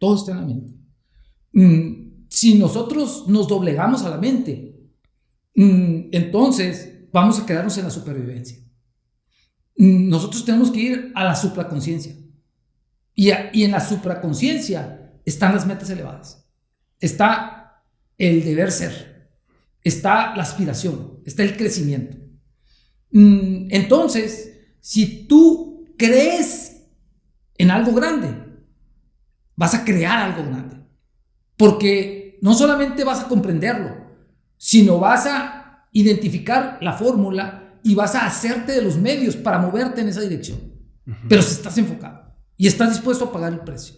Todo está en la mente. Si nosotros nos doblegamos a la mente, entonces vamos a quedarnos en la supervivencia. Nosotros tenemos que ir a la supraconsciencia. Y en la supraconsciencia están las metas elevadas. Está el deber ser. Está la aspiración. Está el crecimiento. Entonces, si tú crees en algo grande, vas a crear algo grande. Porque no solamente vas a comprenderlo, sino vas a identificar la fórmula y vas a hacerte de los medios para moverte en esa dirección. Pero si estás enfocado y estás dispuesto a pagar el precio.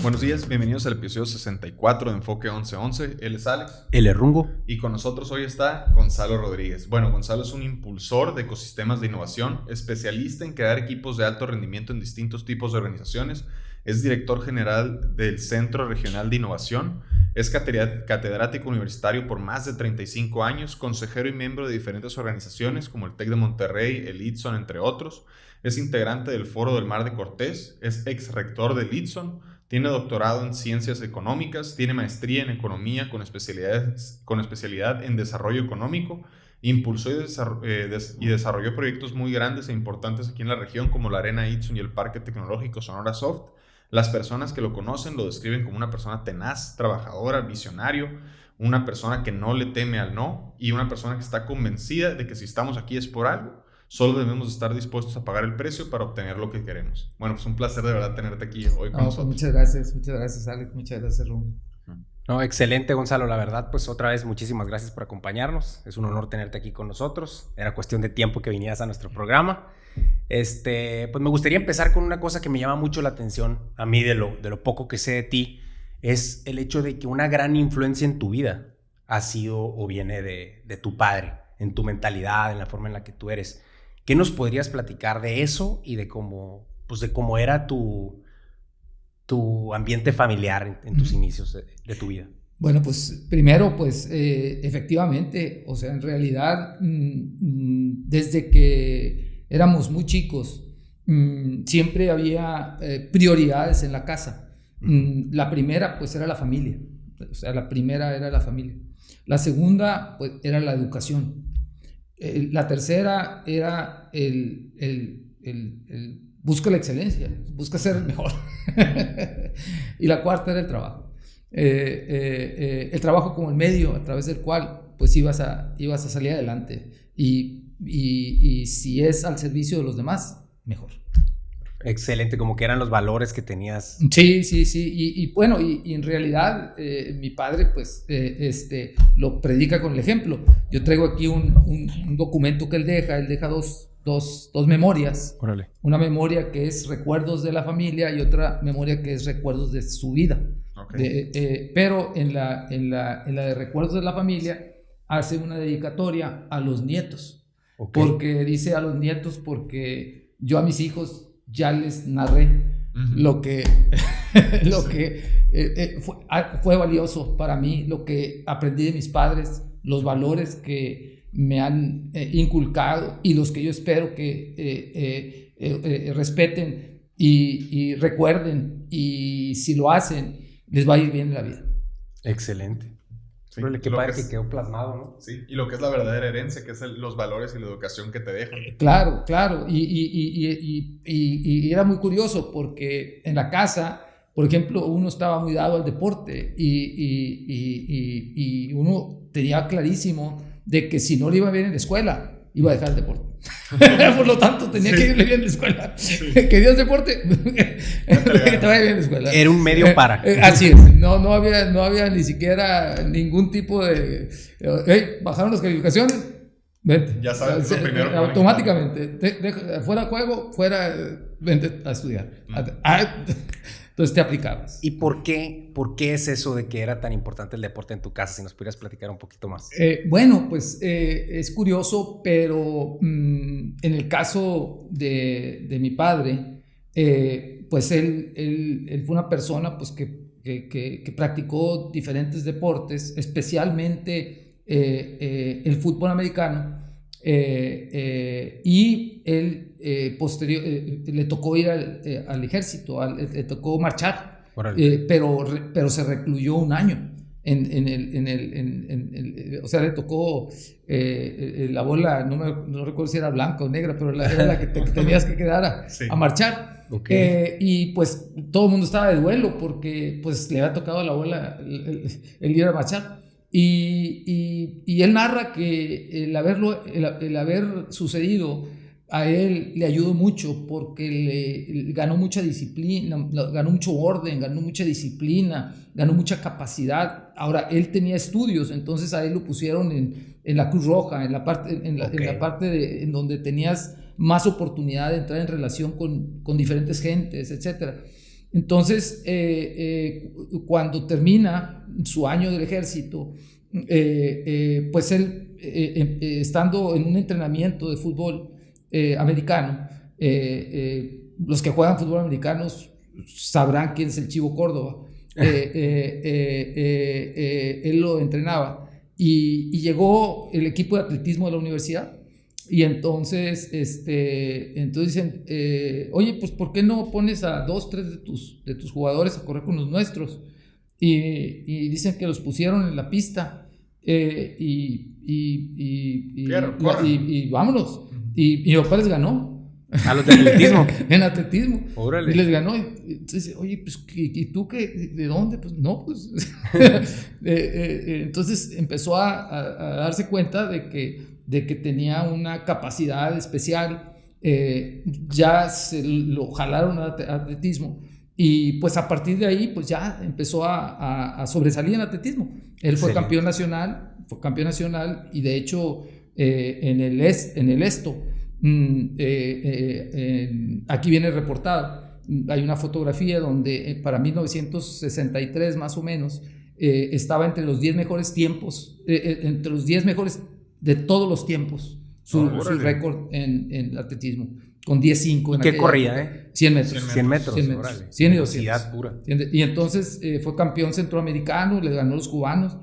Buenos días, bienvenidos al episodio 64 de Enfoque 1111. Él es Alex. Él es Rungo. Y con nosotros hoy está Gonzalo Rodríguez. Bueno, Gonzalo es un impulsor de ecosistemas de innovación, especialista en crear equipos de alto rendimiento en distintos tipos de organizaciones. Es director general del Centro Regional de Innovación. Es catedrático universitario por más de 35 años, consejero y miembro de diferentes organizaciones como el TEC de Monterrey, el ITSON, entre otros. Es integrante del Foro del Mar de Cortés. Es ex rector del ITSON. Tiene doctorado en Ciencias Económicas, tiene maestría en Economía con especialidad en Desarrollo Económico. Impulsó y desarrolló proyectos muy grandes e importantes aquí en la región, como la Arena ITSON y el Parque Tecnológico Sonora Soft. Las personas que lo conocen lo describen como una persona tenaz, trabajadora, visionario, una persona que no le teme al no y una persona que está convencida de que si estamos aquí es por algo. Solo debemos estar dispuestos a pagar el precio para obtener lo que queremos. Bueno, pues un placer de verdad tenerte aquí hoy con nosotros. Muchas gracias Alex, muchas gracias Rum. No, excelente Gonzalo, la verdad, pues otra vez muchísimas gracias por acompañarnos. Es un honor tenerte aquí con nosotros. Era cuestión de tiempo que vinieras a nuestro programa. Pues me gustaría empezar con una cosa que me llama mucho la atención a mí de lo poco que sé de ti. Es el hecho de que una gran influencia en tu vida ha sido o viene de tu padre, en tu mentalidad, en la forma en la que tú eres. ¿Qué nos podrías platicar de eso y de cómo era tu ambiente familiar en tus inicios de tu vida? Bueno, pues primero, efectivamente, o sea, en realidad, desde que éramos muy chicos, siempre había prioridades en la casa. La primera, pues, era la familia. O sea, la primera era la familia. La segunda, pues, era la educación. La tercera era busca la excelencia, busca ser el mejor. Y la cuarta era el trabajo. El trabajo como el medio a través del cual pues ibas a salir adelante. Y si es al servicio de los demás, mejor. Excelente, como que eran los valores que tenías. Sí. Y bueno, y en realidad mi padre pues lo predica con el ejemplo. Yo traigo aquí un documento que él deja dos memorias. Órale. Una memoria que es recuerdos de la familia y otra memoria que es recuerdos de su vida. Okay. Pero en la de recuerdos de la familia hace una dedicatoria a los nietos. Okay. Porque dice a los nietos porque yo a mis hijos ya les narré lo que fue valioso para mí, lo que aprendí de mis padres, los valores que me han inculcado y los que yo espero que respeten y recuerden, y si lo hacen les va a ir bien en la vida. Excelente. Sí, qué padre que quedó plasmado, ¿no? Sí, y lo que es la verdadera herencia, que es los valores y la educación que te dejan. Claro. Y era muy curioso porque en la casa, por ejemplo, uno estaba muy dado al deporte y uno tenía clarísimo de que si no le iba bien en la escuela, iba a dejar el deporte. Por lo tanto, tenía que irle bien en la escuela. Sí. Que Dios deporte, que te vaya bien en la escuela. Era un medio para. Así es. No había ni siquiera ningún tipo de... bajaron las calificaciones, vente. Ya sabes, lo primero. Automáticamente. Fuera juego, vente a estudiar. Entonces te aplicabas. ¿Y por qué es eso de que era tan importante el deporte en tu casa? Si nos pudieras platicar un poquito más. Bueno, pues es curioso, pero en el caso de mi padre, pues él fue una persona pues, que practicó diferentes deportes, especialmente el fútbol americano, Y él le tocó ir al ejército, le tocó marchar, pero se recluyó un año. O sea, le tocó la bola, no recuerdo si era blanca o negra, pero era la que tenías que quedar a marchar. Okay. Y pues todo el mundo estaba de duelo porque pues le había tocado la bola el ir a marchar. Y él narra que el haber sucedido a él le ayudó mucho porque le ganó mucha disciplina, ganó mucho orden, ganó mucha disciplina, ganó mucha capacidad. Ahora, él tenía estudios, entonces a él lo pusieron en la Cruz Roja, en la parte en donde tenías más oportunidad de entrar en relación con diferentes gentes, etc. Entonces, cuando termina su año del ejército, pues él, estando en un entrenamiento de fútbol americano, los que juegan fútbol americano sabrán quién es el Chivo Córdoba. Él lo entrenaba y llegó el equipo de atletismo de la universidad y entonces dicen, oye, pues ¿por qué no pones a 2, 3 de tus jugadores a correr con los nuestros? Y dicen que los pusieron en la pista y vámonos. Y mi papá les ganó. ¿A los de atletismo? En atletismo. Órale. Y les ganó. Entonces, oye, pues, ¿y tú qué? ¿De dónde? Pues no, pues. Entonces empezó a darse cuenta de que tenía una capacidad especial. Ya se lo jalaron a atletismo. Y pues a partir de ahí, pues ya empezó a sobresalir en atletismo. Él fue campeón nacional y de hecho en el esto. Aquí viene reportado, hay una fotografía donde para 1963 más o menos estaba entre los 10 mejores tiempos, entre los 10 mejores de todos los tiempos, su récord en atletismo, con 10.5. ¿Qué corría? 100 metros. 100 metros. 100 y 200. Velocidad pura. Y entonces fue campeón centroamericano, le ganó a los cubanos.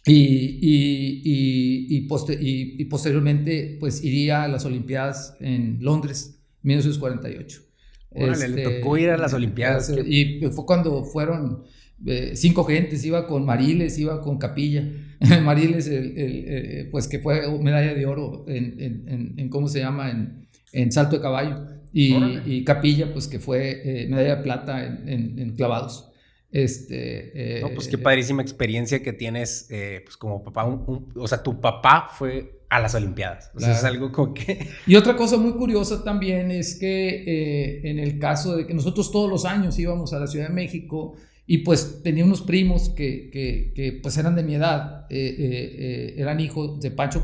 Y posteriormente pues iría a las Olimpiadas en Londres 1948. Le tocó ir a las Olimpiadas. Y fue cuando fueron 5 gentes, iba con Mariles, iba con Capilla. Mariles pues que fue medalla de oro en ¿cómo se llama? En salto de caballo. Y Capilla pues que fue medalla de plata en clavados. Pues qué padrísima experiencia que tienes, pues como papá, o sea, tu papá fue a las Olimpiadas, o sea, es algo como que... Y otra cosa muy curiosa también es que en el caso de que nosotros todos los años íbamos a la Ciudad de México y pues tenía unos primos que pues eran de mi edad, eran hijos de Pancho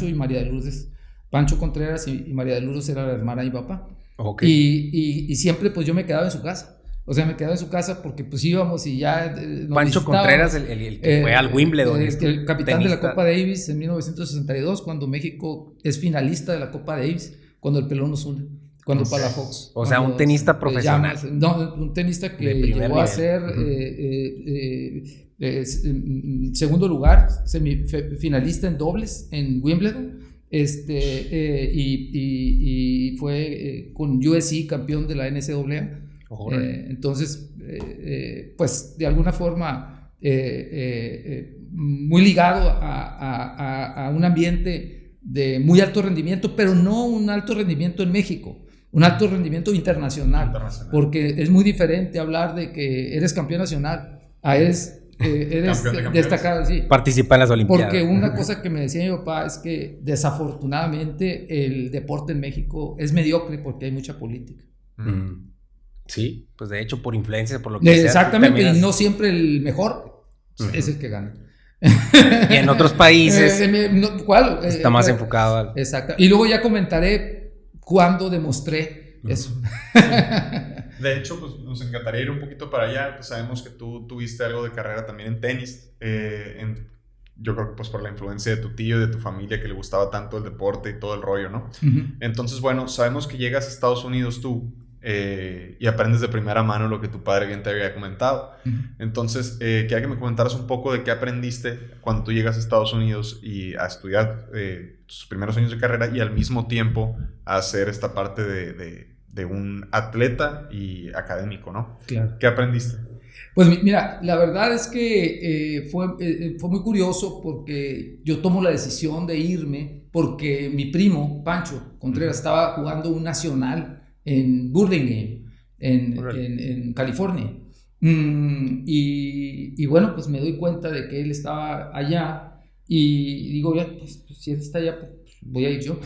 y María de Lourdes, Pancho Contreras y María de Lourdes era la hermana de mi papá. Y siempre pues yo me quedaba en su casa. O sea, me quedaba en su casa porque pues íbamos y ya... Pancho Contreras, el que fue al Wimbledon. El capitán tenista de la Copa Davis en 1962, cuando México es finalista de la Copa Davis, cuando el pelón nos une, cuando Palafox. O sea, un tenista profesional. Un tenista que llegó a ser segundo lugar, semifinalista en dobles en Wimbledon. Y fue con USC campeón de la NCAA. Entonces, pues de alguna forma muy ligado a un ambiente de muy alto rendimiento, pero no un alto rendimiento en México, un alto rendimiento internacional. Porque es muy diferente hablar de que eres campeón nacional a eres destacado. Sí. Participa en las Olimpiadas. Porque una cosa que me decía mi papá es que desafortunadamente el deporte en México es mediocre porque hay mucha política. Sí, pues de hecho por influencia, por lo que exactamente, y no siempre el mejor es el que gana. Y en otros países ¿cuál? Está más enfocado al... Exacto. Y luego ya comentaré cuándo demostré eso. De hecho, pues nos encantaría ir un poquito para allá. Pues sabemos que tú tuviste algo de carrera también en tenis. Yo creo que pues por la influencia de tu tío y de tu familia que le gustaba tanto el deporte y todo el rollo, ¿no? Entonces, bueno, sabemos que llegas a Estados Unidos tú y aprendes de primera mano lo que tu padre bien te había comentado. Entonces, quería que me comentaras un poco de qué aprendiste cuando tú llegas a Estados Unidos y a estudiar tus primeros años de carrera y al mismo tiempo a hacer esta parte de un atleta y académico, ¿no? Claro. ¿Qué aprendiste? Pues mira, la verdad es que fue muy curioso porque yo tomo la decisión de irme porque mi primo, Pancho Contreras, estaba jugando un nacional en Burlingame, en California. Y bueno, pues me doy cuenta de que él estaba allá y digo, ya, pues, si él está allá, pues voy a ir yo.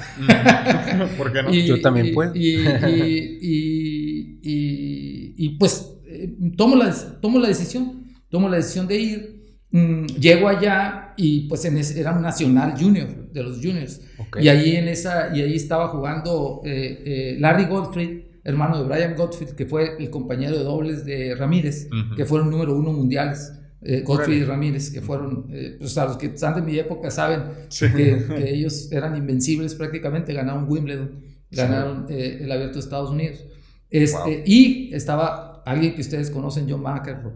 ¿Por qué no? Yo también puedo. Y pues tomo la decisión de ir. Llego allá y pues era un nacional junior, de los juniors. Okay. Y ahí estaba jugando Larry Gottfried, hermano de Brian Gottfried, que fue el compañero de dobles de Ramírez, que fueron número 1 mundiales. Gottfried y Ramírez, que fueron, pues a los que están de mi época saben que ellos eran invencibles prácticamente, ganaron Wimbledon, ganaron el Abierto de Estados Unidos. Wow. Y estaba alguien que ustedes conocen, John McEnroe,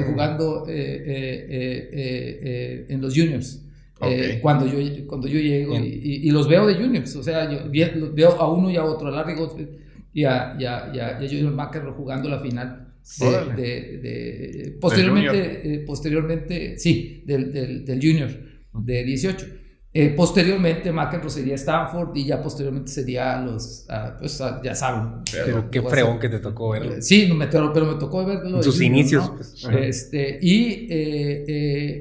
jugando en los juniors. Okay. Cuando yo llego y los veo de juniors, o sea, yo veo a uno y a otro, a Larry Gottfried y a John McEnroe jugando la final. Posteriormente, sí, del junior de 18. Posteriormente McEnroe sería Stanford y ya posteriormente sería pues ya saben. Pero qué fregón que te tocó verlo. Sí, pero me tocó verlo en sus junior, inicios, ¿no? Pues.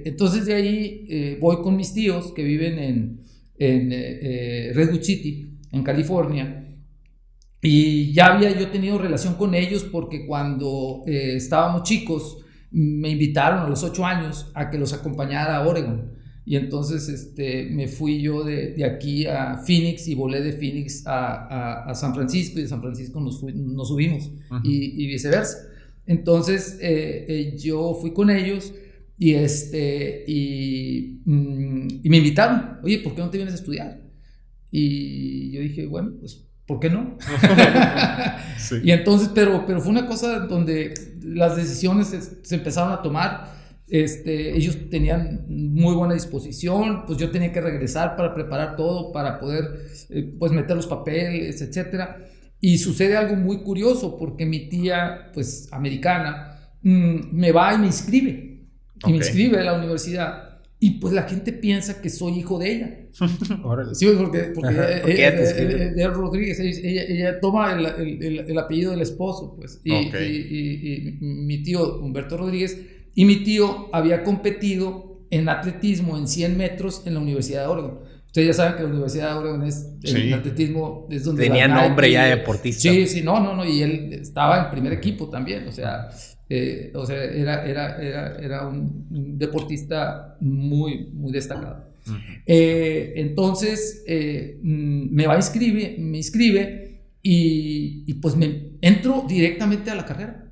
Entonces de ahí voy con mis tíos que viven en Redwood City, en California. Y ya había yo tenido relación con ellos porque cuando estábamos chicos me invitaron a los 8 años a que los acompañara a Oregon. Y entonces me fui yo de aquí a Phoenix y volé de Phoenix a San Francisco y de San Francisco nos subimos y viceversa. Entonces yo fui con ellos y me invitaron. Oye, ¿por qué no te vienes a estudiar? Y yo dije, bueno, pues ¿por qué no? Sí. Y entonces, pero fue una cosa donde las decisiones se empezaron a tomar. Ellos tenían muy buena disposición, pues yo tenía que regresar para preparar todo, para poder pues meter los papeles, etcétera. Y sucede algo muy curioso porque mi tía, pues americana, me va y me inscribe. Y me inscribe a la universidad. Y pues la gente piensa que soy hijo de ella. Sí, porque ella Rodríguez, ella toma el apellido del esposo, pues. Y mi tío Humberto Rodríguez, y mi tío había competido en atletismo en 100 metros en la Universidad de Oregon. Ustedes ya saben que la Universidad de Oregon el atletismo es donde tenía nombre ya de deportista. Sí, no, y él estaba en primer equipo también, o sea, era un deportista muy, muy destacado. Entonces me inscribe y pues entro directamente a la carrera.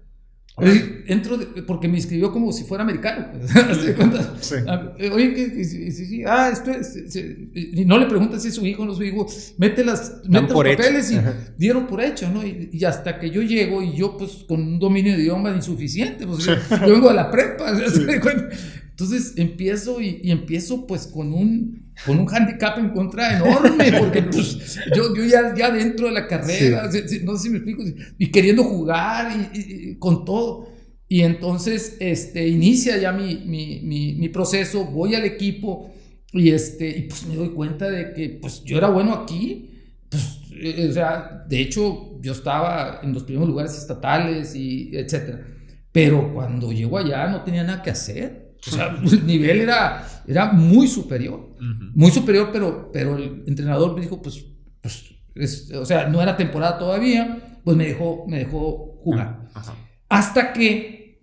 Entro porque me inscribió como si fuera americano. Sí. Oye, sí. Y no le preguntan si es su hijo o no es su hijo. Mete los papeles y dieron por hecho, ¿no? Y hasta que yo llego y yo, pues, con un dominio de idioma insuficiente, pues, yo vengo de la prepa. Sí. Entonces empiezo pues con un handicap en contra enorme, porque pues yo ya dentro de la carrera, no sé si me explico, y queriendo jugar y con todo. Y entonces inicia ya mi proceso, voy al equipo y pues me doy cuenta de que pues yo era bueno aquí, pues, o sea, de hecho yo estaba en los primeros lugares estatales y etcétera, pero cuando llego allá no tenía nada que hacer. O sea, el nivel era muy superior, pero el entrenador me dijo, pues o sea, no era temporada todavía, pues me dejó jugar. Hasta que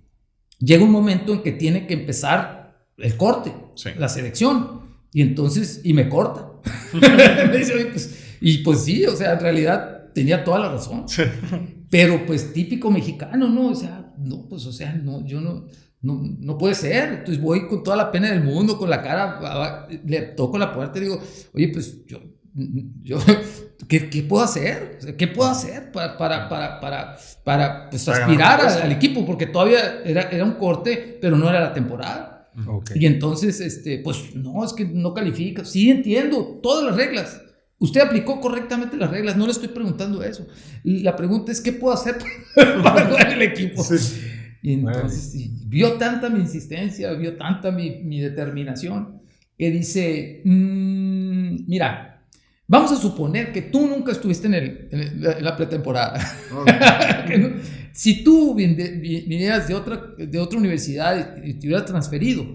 llega un momento en que tiene que empezar el corte, la selección, y entonces, me corta. Me dice, oye, pues sí, o sea, en realidad tenía toda la razón, pero pues típico mexicano, ¿no? O sea, no, pues, o sea, no, yo no puede ser. Entonces voy con toda la pena del mundo, con la cara, le toco la puerta y digo, oye, pues ¿qué puedo hacer? ¿Qué puedo hacer para pues, aspirar al equipo? Porque todavía era un corte, pero no era la temporada. Okay. Y entonces, pues no, es que no califica. Sí, entiendo todas las reglas. Usted aplicó correctamente las reglas, no le estoy preguntando eso. La pregunta es, ¿qué puedo hacer para jugar en el equipo? Sí. Y entonces vio tanta mi insistencia, vio tanta mi determinación, que dice, mira, vamos a suponer que tú nunca estuviste en la pretemporada. Okay. Si tú vinieras de otra universidad y te hubieras transferido,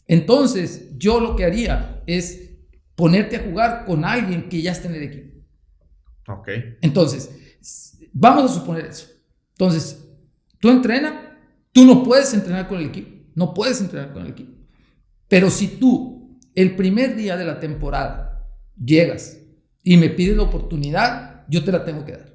entonces yo lo que haría es ponerte a jugar con alguien que ya esté en el equipo. Ok. Entonces, vamos a suponer eso. Entonces, tú entrenas, tú no puedes entrenar con el equipo, no puedes entrenar con el equipo. Pero si tú, el primer día de la temporada, llegas y me pides la oportunidad, yo te la tengo que dar.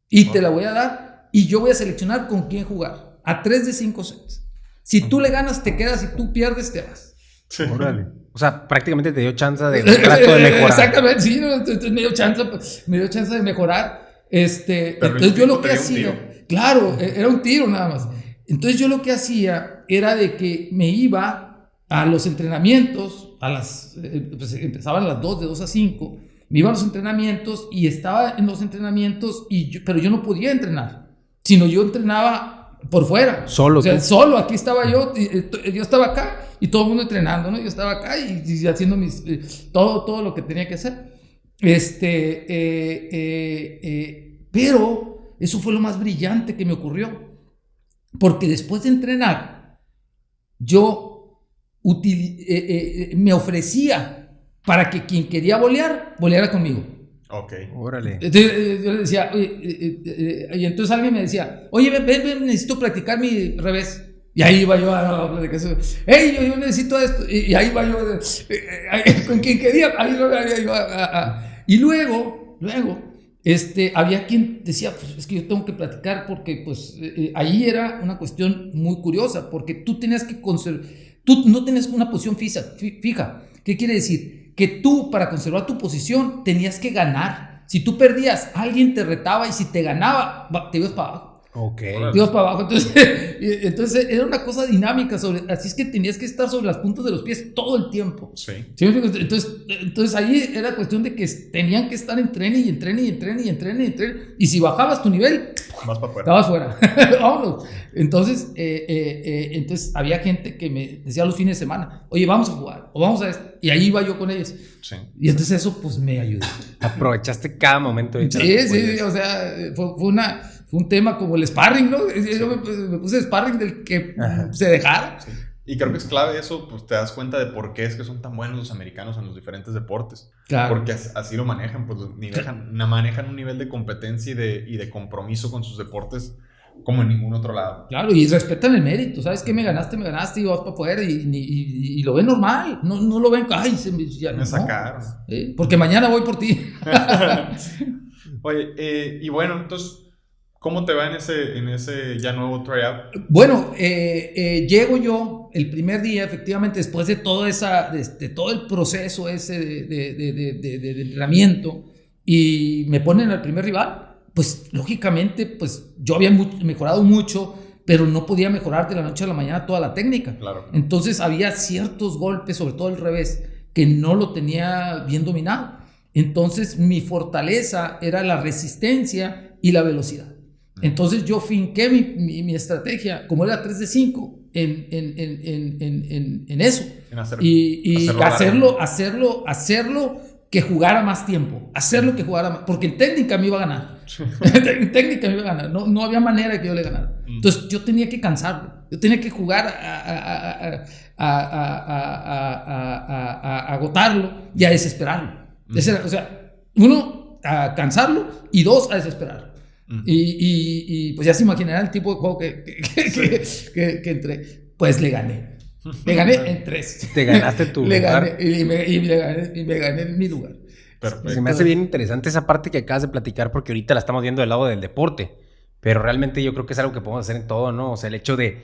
Y te la voy a dar y yo voy a seleccionar con quién jugar. A 3 de 5 sets. Si tú le ganas, te quedas. Si tú pierdes, te vas. Sí. Órale. O sea, prácticamente te dio chance de mejorar. Exactamente, sí, entonces me dio chance de mejorar. Entonces yo lo que hacía, claro, era un tiro nada más. Entonces yo lo que hacía era de que me iba a los entrenamientos, pues empezaban a las 2, de 2 a 5, me iba a los entrenamientos y estaba en los entrenamientos, pero yo no podía entrenar, sino yo entrenaba por fuera. Solo. O sea, solo, aquí estaba yo estaba acá y todo el mundo entrenando, ¿no? Yo estaba acá y haciendo todo lo que tenía que hacer. Pero eso fue lo más brillante que me ocurrió. Porque después de entrenar, yo me ofrecía para que quien quería voleara conmigo. Ok. Órale. Entonces, yo le decía, y entonces alguien me decía, oye, ven, necesito practicar mi revés. Y ahí iba yo a platicar eso. Hey, yo necesito esto. Y ahí iba yo, con quien quería, ahí iba. Y luego, había quien decía, pues es que yo tengo que platicar porque, pues, ahí era una cuestión muy curiosa, porque tú tenías que tú no tenías una posición fija. ¿Qué quiere decir? Que tú, para conservar tu posición, tenías que ganar. Si tú perdías, alguien te retaba y si te ganaba, te ibas para abajo. Ok. Te ibas para abajo. Entonces era una cosa dinámica. Así es que tenías que estar sobre las puntas de los pies todo el tiempo. Sí. ¿Sí? Entonces ahí era cuestión de que tenían que estar en tren y entrene. Y si bajabas tu nivel, más para afuera. Estabas fuera. Vámonos. Entonces había gente que me decía los fines de semana, oye, vamos a jugar, o vamos a esto. Y ahí iba yo con ellos. Sí. Y entonces eso pues me ayudó. Aprovechaste cada momento. Sí, o sea, fue un tema como el sparring, ¿no? Yo me puse sparring del que se dejara. Sí. Y creo que es clave eso, pues te das cuenta de por qué es que son tan buenos los americanos en los diferentes deportes. Claro. Porque así lo manejan, pues manejan un nivel de competencia y de compromiso con sus deportes como en ningún otro lado. Claro, y respetan el mérito, ¿sabes qué? Me ganaste y vas para afuera y lo ven normal, no lo ven, ay, me sacaron. ¿Sí? Porque mañana voy por ti. Oye, y bueno, entonces, ¿cómo te va en ese ya nuevo tryout? Bueno, llego yo el primer día, efectivamente, después de todo el proceso ese de entrenamiento, y me ponen al primer rival. Pues lógicamente, pues yo había mejorado mucho, pero no podía mejorar de la noche a la mañana toda la técnica. Claro. Entonces había ciertos golpes, sobre todo el revés, que no lo tenía bien dominado. Entonces mi fortaleza era la resistencia y la velocidad. Entonces yo finqué mi estrategia, como era 3 de 5, en eso. En hacerlo que jugara más tiempo, porque en técnica me iba a ganar. No había manera de que yo le ganara. Entonces yo tenía que cansarlo, yo tenía que jugar a agotarlo y a desesperarlo. O sea, uno, a cansarlo, y dos, a desesperarlo. Y pues ya se imaginarán el tipo de juego que entré. Pues le gané. Le gané en 3. Te ganaste tu lugar. Y me gané en mi lugar. Perfecto. Se me hace bien interesante esa parte que acabas de platicar, porque ahorita la estamos viendo del lado del deporte, pero realmente yo creo que es algo que podemos hacer en todo, ¿no? O sea, el hecho de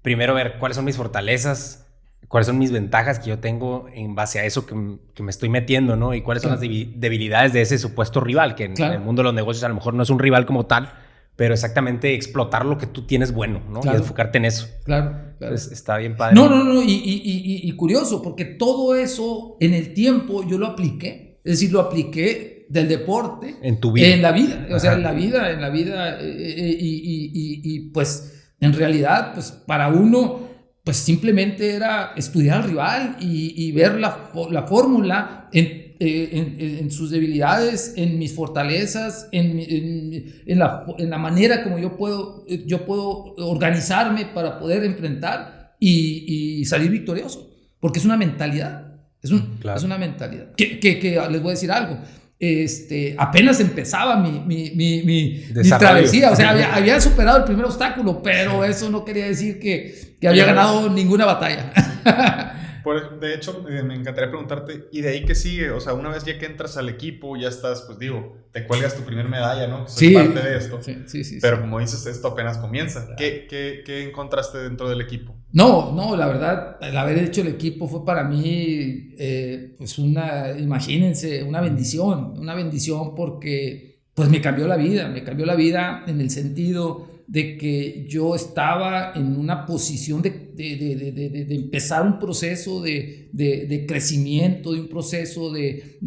primero ver cuáles son mis fortalezas, cuáles son mis ventajas que yo tengo en base a eso que me estoy metiendo, ¿no? Y cuáles son las debilidades de ese supuesto rival, que en el mundo de los negocios a lo mejor no es un rival como tal, pero exactamente explotar lo que tú tienes bueno, ¿no? Y enfocarte en eso. Claro. Entonces, está bien padre. No, y curioso, porque todo eso en el tiempo yo lo apliqué, es decir, lo apliqué del deporte. En tu vida. En la vida, o sea, en la vida, y pues en realidad, pues para uno, pues simplemente era estudiar al rival y ver la fórmula en sus debilidades, en mis fortalezas, en la manera como yo puedo organizarme para poder enfrentar y salir victorioso, porque es una mentalidad, es una mentalidad. Que les voy a decir algo. Apenas empezaba mi travesía, o sea, había superado el primer obstáculo, pero eso no quería decir que había ganado ninguna batalla. De hecho, me encantaría preguntarte, ¿y de ahí qué sigue? O sea, una vez ya que entras al equipo, ya estás, pues digo, te cuelgas tu primer medalla, ¿no? Que es parte de esto. Sí. Pero como dices, esto apenas comienza. Claro. ¿Qué encontraste dentro del equipo? No, la verdad, el haber hecho el equipo fue para mí, pues imagínense, una bendición porque, pues me cambió la vida en el sentido de que yo estaba en una posición de empezar un proceso de crecimiento, de un proceso de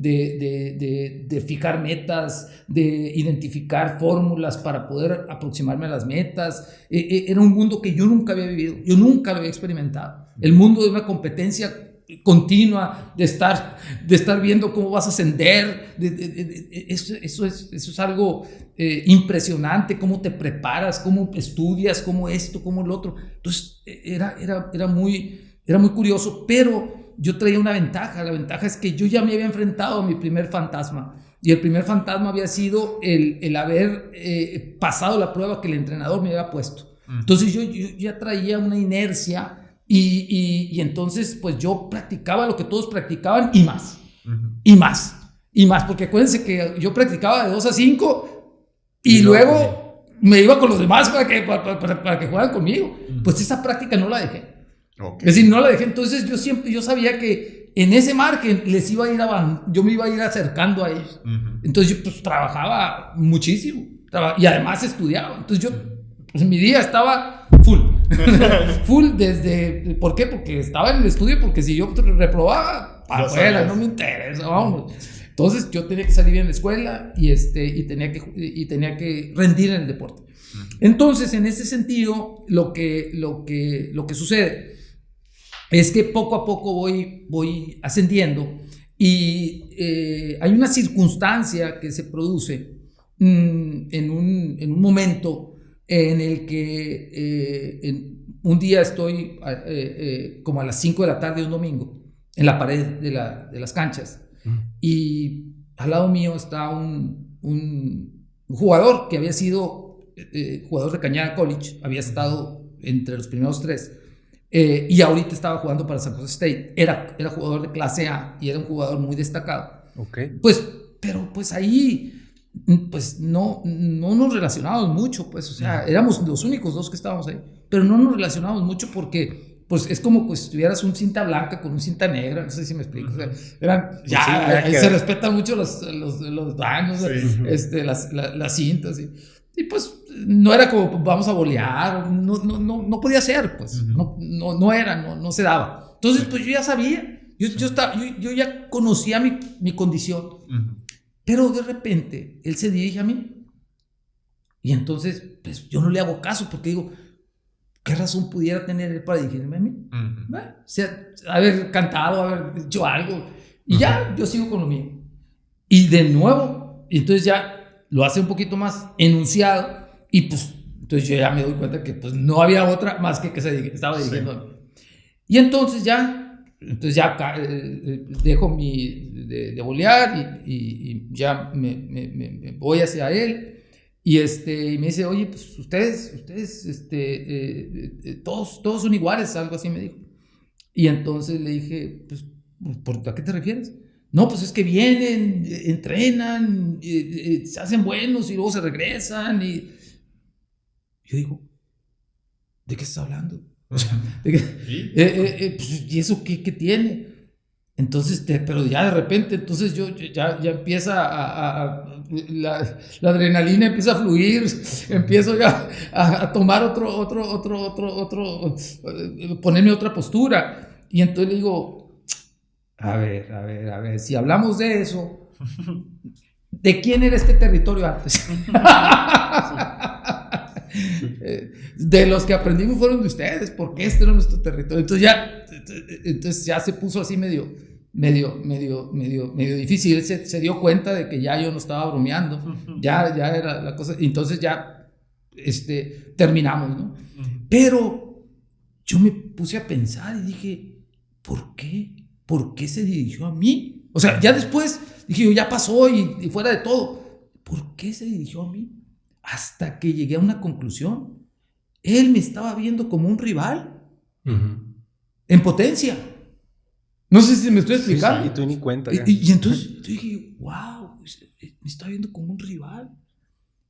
fijar metas, de identificar fórmulas para poder aproximarme a las metas. Era un mundo que yo nunca había vivido, yo nunca lo había experimentado. El mundo de una competencia continua, de estar viendo cómo vas a ascender, eso es algo impresionante, cómo te preparas, cómo estudias, cómo esto, cómo el otro. Entonces era muy curioso, pero yo traía una ventaja. La ventaja es que yo ya me había enfrentado a mi primer fantasma, y el primer fantasma había sido el haber pasado la prueba que el entrenador me había puesto. Entonces yo ya traía una inercia. Y entonces, pues yo practicaba lo que todos practicaban y más. Y más, porque acuérdense que yo practicaba de 2 a 5 y luego me iba con los demás para que jugaran conmigo. Pues esa práctica no la dejé. Okay. Es decir, no la dejé. Entonces yo sabía que en ese margen yo me iba a ir acercando a ellos. Entonces yo pues trabajaba muchísimo y además estudiaba. Entonces pues mi día estaba full. ¿Por qué? Porque estaba en el estudio, porque si yo reprobaba, para afuera, no me interesa, vamos. Entonces yo tenía que salir bien de la escuela y tenía que rendir en el deporte. Entonces, en ese sentido, lo que sucede es que poco a poco voy ascendiendo y hay una circunstancia que se produce en un momento en el que un día estoy como a las 5 de la tarde un domingo en la pared de las canchas y al lado mío está un jugador que había sido jugador de Cañada College, había estado entre los primeros 3 y ahorita estaba jugando para San Jose State, era jugador de clase A y era un jugador muy destacado. Okay. Pero pues ahí pues no nos relacionábamos mucho, pues, o sea, éramos los únicos 2 que estábamos ahí, pero no nos relacionábamos mucho porque, pues, es como pues, si tuvieras un cinta blanca con un cinta negra, no sé si me explico, o sea, ahí se respetan mucho los daños, las cintas, y pues, no era como, vamos a bolear, no podía ser, pues, no se daba. Entonces, pues, yo ya sabía, yo ya conocía mi condición. Pero de repente, él se dirige a mí. Y entonces, pues yo no le hago caso porque digo, ¿qué razón pudiera tener él para dirigirme a mí? O sea, haber cantado, haber dicho algo. Y ya, yo sigo con lo mío. Y de nuevo, entonces ya lo hace un poquito más enunciado. Y pues, entonces yo ya me doy cuenta que pues no había otra más que estaba dirigiendo a mí. Y entonces ya dejo de bolear y ya me voy hacia él y me dice, oye, pues ustedes todos son iguales, algo así me dijo. Y entonces le dije, pues, ¿a qué te refieres? No, pues es que vienen, entrenan, se hacen buenos y luego se regresan. Y yo digo, ¿de qué estás hablando? O sea, pues, ¿y eso qué tiene? Entonces, pero ya de repente, entonces ya empieza la adrenalina empieza a fluir, empiezo ya a tomar ponerme otra postura. Y entonces le digo, a ver, si hablamos de eso, ¿de quién era este territorio antes? De los que aprendimos fueron de ustedes, porque este era nuestro territorio. Entonces ya se puso así medio difícil. Él se dio cuenta de que ya yo no estaba bromeando, ya era la cosa. Entonces ya terminamos, ¿no? Pero yo me puse a pensar y dije, ¿por qué? ¿Por qué se dirigió a mí? O sea, ya después dije yo, ya pasó y fuera de todo, ¿por qué se dirigió a mí? Hasta que llegué a una conclusión. Él me estaba viendo como un rival en potencia. No sé si me estoy explicando. Sí, y tú ni cuenta. Y entonces yo dije, wow, me está viendo como un rival.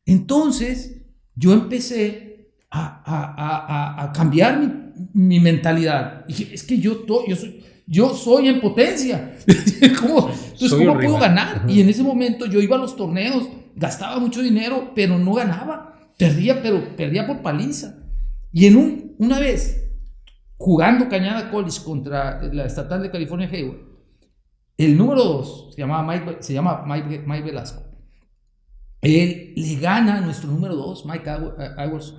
Entonces yo empecé a cambiar mi mentalidad. Dije, es que yo soy en potencia. ¿Cómo puedo ganar? Y en ese momento yo iba a los torneos, gastaba mucho dinero, pero no ganaba. Perdía por paliza. Y una vez, jugando Cañada College contra la Estatal de California Hayward, el número 2 se llama Mike Velasco. Él le gana a nuestro número 2, Mike Iverson.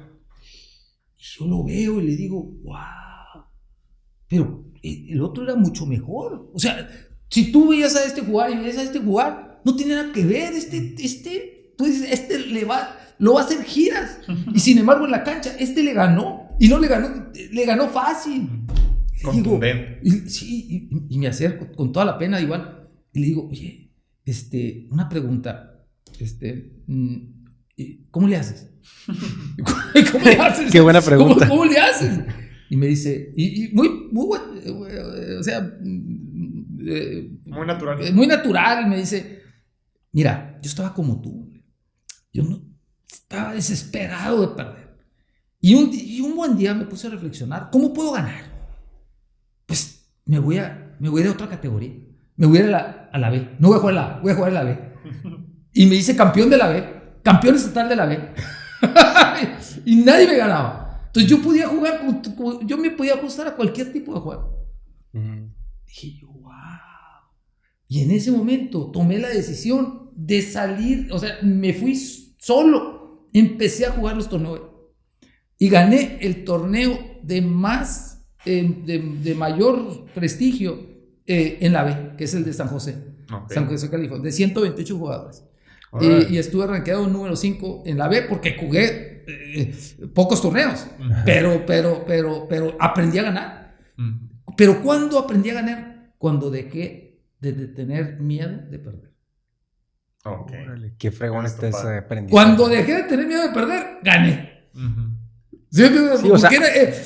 Y yo lo veo y le digo, wow, pero el otro era mucho mejor. O sea, si tú veías a este jugar y veías a este jugar, no tiene nada que ver. Tú dices, lo va a hacer giras. Y sin embargo, en la cancha, le ganó. Y no le ganó fácil. Contundente. Y me acerco con toda la pena igual. Y le digo, oye, una pregunta. ¿Cómo le haces? ¿Cómo le haces? Qué buena pregunta. ¿Cómo le haces? Y me dice, muy o sea, muy natural. Muy natural. Me dice, mira, yo estaba como tú. Yo no estaba desesperado de perder. Y un buen día me puse a reflexionar, ¿cómo puedo ganar? Pues me voy a ir a otra categoría. Me voy a ir a la B. No voy a jugar en la A, voy a jugar en la B. Y me hice campeón de la B, campeón estatal de la B. Y nadie me ganaba. Entonces yo podía jugar, yo me podía ajustar a cualquier tipo de juego. Dije yo, wow. Y en ese momento tomé la decisión de salir, o sea, me fui solo. Empecé a jugar los torneos. Y gané el torneo de mayor prestigio en la B, que es el de San José. Okay. San José, California, de 128 jugadores. Y estuve rankeado número 5 en la B porque jugué pocos torneos, pero aprendí a ganar. Pero ¿cuándo aprendí a ganar? Cuando dejé de tener miedo de perder. Okay. Órale, qué fregón está ese aprendizaje. Cuando dejé de tener miedo de perder, gané. Sí, o sea,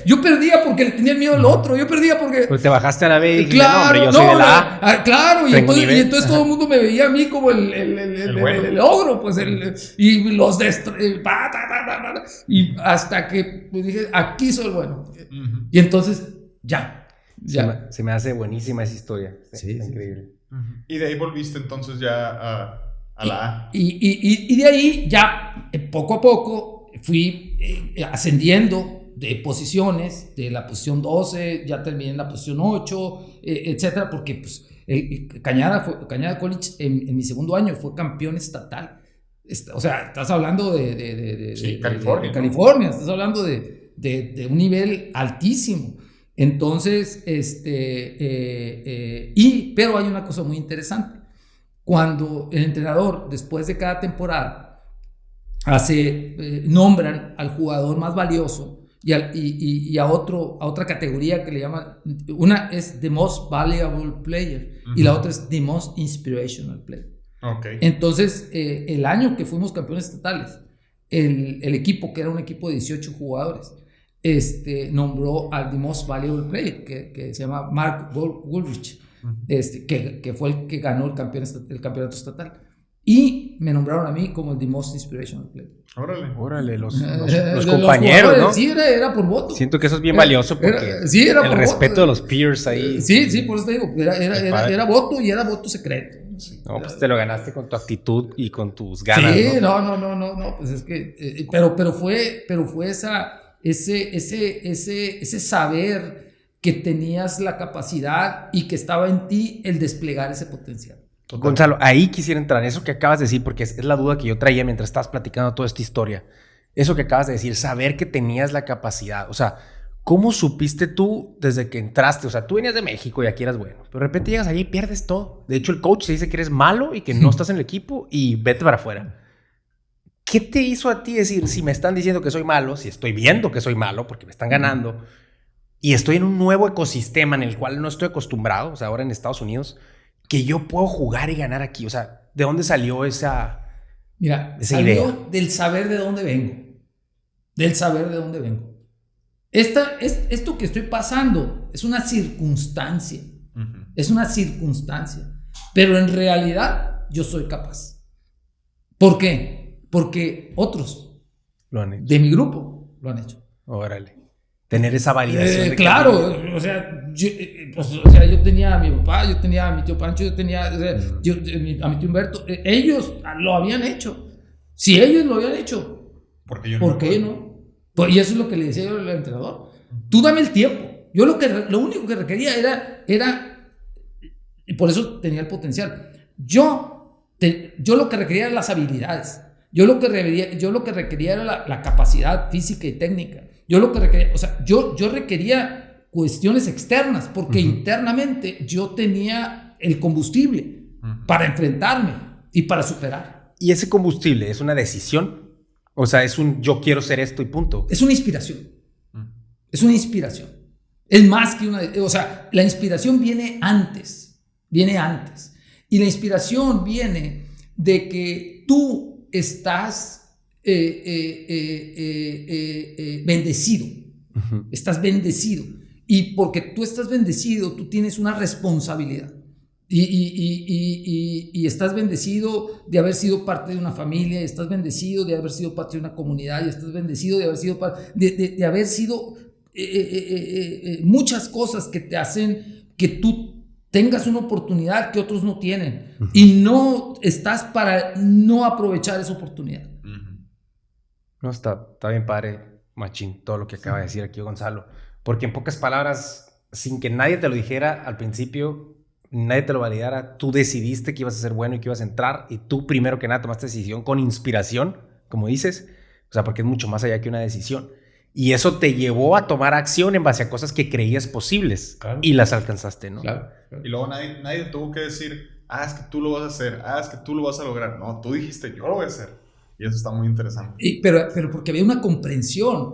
yo perdía porque le tenía miedo al otro. Yo perdía porque. Pues te bajaste a la B y dijiste, claro, no, hombre, yo soy de la A. Claro, y entonces todo el mundo me veía a mí como el ogro, pues y los y hasta que dije, aquí soy el bueno. Y entonces, ya. Se me hace buenísima esa historia. Sí, increíble. Y de ahí volviste entonces ya a la A. Y de ahí ya, poco a poco, fui ascendiendo de posiciones, de la posición 12, ya terminé en la posición 8, etcétera, porque pues, Cañada College en mi segundo año fue campeón estatal. O sea, estás hablando de California. De California, estás hablando de un nivel altísimo. Entonces, pero hay una cosa muy interesante. Cuando el entrenador, después de cada temporada, nombran al jugador más valioso y a otra categoría que le llaman, una es The Most Valuable Player y la otra es The Most Inspirational Player. Okay. Entonces, el año que fuimos campeones estatales, el equipo, que era un equipo de 18 jugadores, nombró al The Most Valuable Player, que se llama Mark Woolrich, que fue el que ganó el campeonato estatal. y me nombraron a mí como el The Most Inspirational Player. Órale, los compañeros, ¿no? Sí, era por voto. Siento que eso es bien valioso porque era el respeto voto. de los peers ahí. Sí, por eso te digo, era voto y era voto secreto. Sí. No, pues te lo ganaste con tu actitud y con tus ganas. Sí, no, pues es que, pero fue ese saber que tenías la capacidad y que estaba en ti el desplegar ese potencial. Total. Gonzalo, ahí quisiera entrar en eso que acabas de decir, porque es la duda que yo traía mientras estabas platicando toda esta historia. Eso que acabas de decir, saber que tenías la capacidad. O sea, ¿cómo supiste tú desde que entraste? O sea, tú venías de México y aquí eras bueno, pero de repente llegas allí y pierdes todo. De hecho, el coach te dice que eres malo y que no estás en el equipo y vete para afuera. ¿Qué te hizo a ti decir, si me están diciendo que soy malo, si estoy viendo que soy malo porque me están ganando y estoy en un nuevo ecosistema en el cual no estoy acostumbrado, o sea, ahora en Estados Unidos, que yo puedo jugar y ganar aquí? O sea, ¿de dónde salió esa idea? Del saber de dónde vengo. Del saber de dónde vengo. Esto que estoy pasando es una circunstancia. Uh-huh. Es una circunstancia. Pero en realidad yo soy capaz. ¿Por qué? Porque otros lo han hecho. De mi grupo lo han hecho. Órale. Tener esa validación. Claro, o sea, yo tenía a mi papá, yo tenía a mi tío Pancho, yo tenía a mi tío Humberto. Ellos lo habían hecho. Si ellos lo habían hecho, ¿por qué no? Pues, y eso es lo que le decía yo al entrenador. Tú dame el tiempo. Yo lo único que requería era y por eso tenía el potencial. Yo lo que requería eran las habilidades. Yo lo que requería era la capacidad física y técnica. Yo lo que requería, o sea, yo requería cuestiones externas porque internamente yo tenía el combustible para enfrentarme y para superar. ¿Y ese combustible es una decisión? O sea, es un yo quiero ser esto y punto. Es una inspiración. Es una inspiración. Es más que una... O sea, la inspiración viene antes. Viene antes. Y la inspiración viene de que tú estás bendecido. Uh-huh. Estás bendecido. Y porque tú estás bendecido, tú tienes una responsabilidad. Y estás bendecido de haber sido parte de una familia, y estás bendecido de haber sido parte de una comunidad, y estás bendecido de haber sido de haber sido muchas cosas que te hacen que tú tengas una oportunidad que otros no tienen. Uh-huh. Y no estás para no aprovechar esa oportunidad. Uh-huh. No, está bien padre, machín, todo lo que acaba de decir aquí Gonzalo. Porque en pocas palabras, sin que nadie te lo dijera al principio, nadie te lo validara, tú decidiste que ibas a ser bueno y que ibas a entrar, y tú primero que nada tomaste decisión con inspiración, como dices, o sea, porque es mucho más allá que una decisión. Y eso te llevó a tomar acción en base a cosas que creías posibles, claro, y las alcanzaste, ¿no? Claro. Y luego nadie tuvo que decir, es que tú lo vas a hacer, es que tú lo vas a lograr. No, tú dijiste, yo lo voy a hacer. Y eso está muy interesante. Pero porque había una comprensión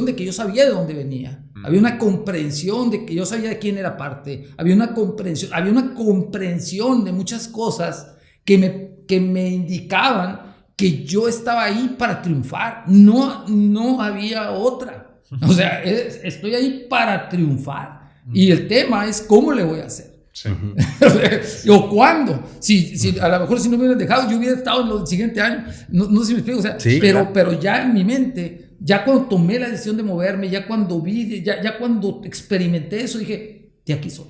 de que yo sabía de dónde venía. Había una comprensión de que yo sabía de quién era parte. Había una comprensión de muchas cosas que me indicaban que yo estaba ahí para triunfar. No había otra. O sea, estoy ahí para triunfar. Y el tema es cómo le voy a hacer. Sí. O cuándo. Si a lo mejor si no me hubieran dejado, yo hubiera estado en el siguiente año. No sé si me explico. O sea, sí, pero ya en mi mente, ya cuando tomé la decisión de moverme, ya cuando vi, ya cuando experimenté eso, dije, de aquí soy.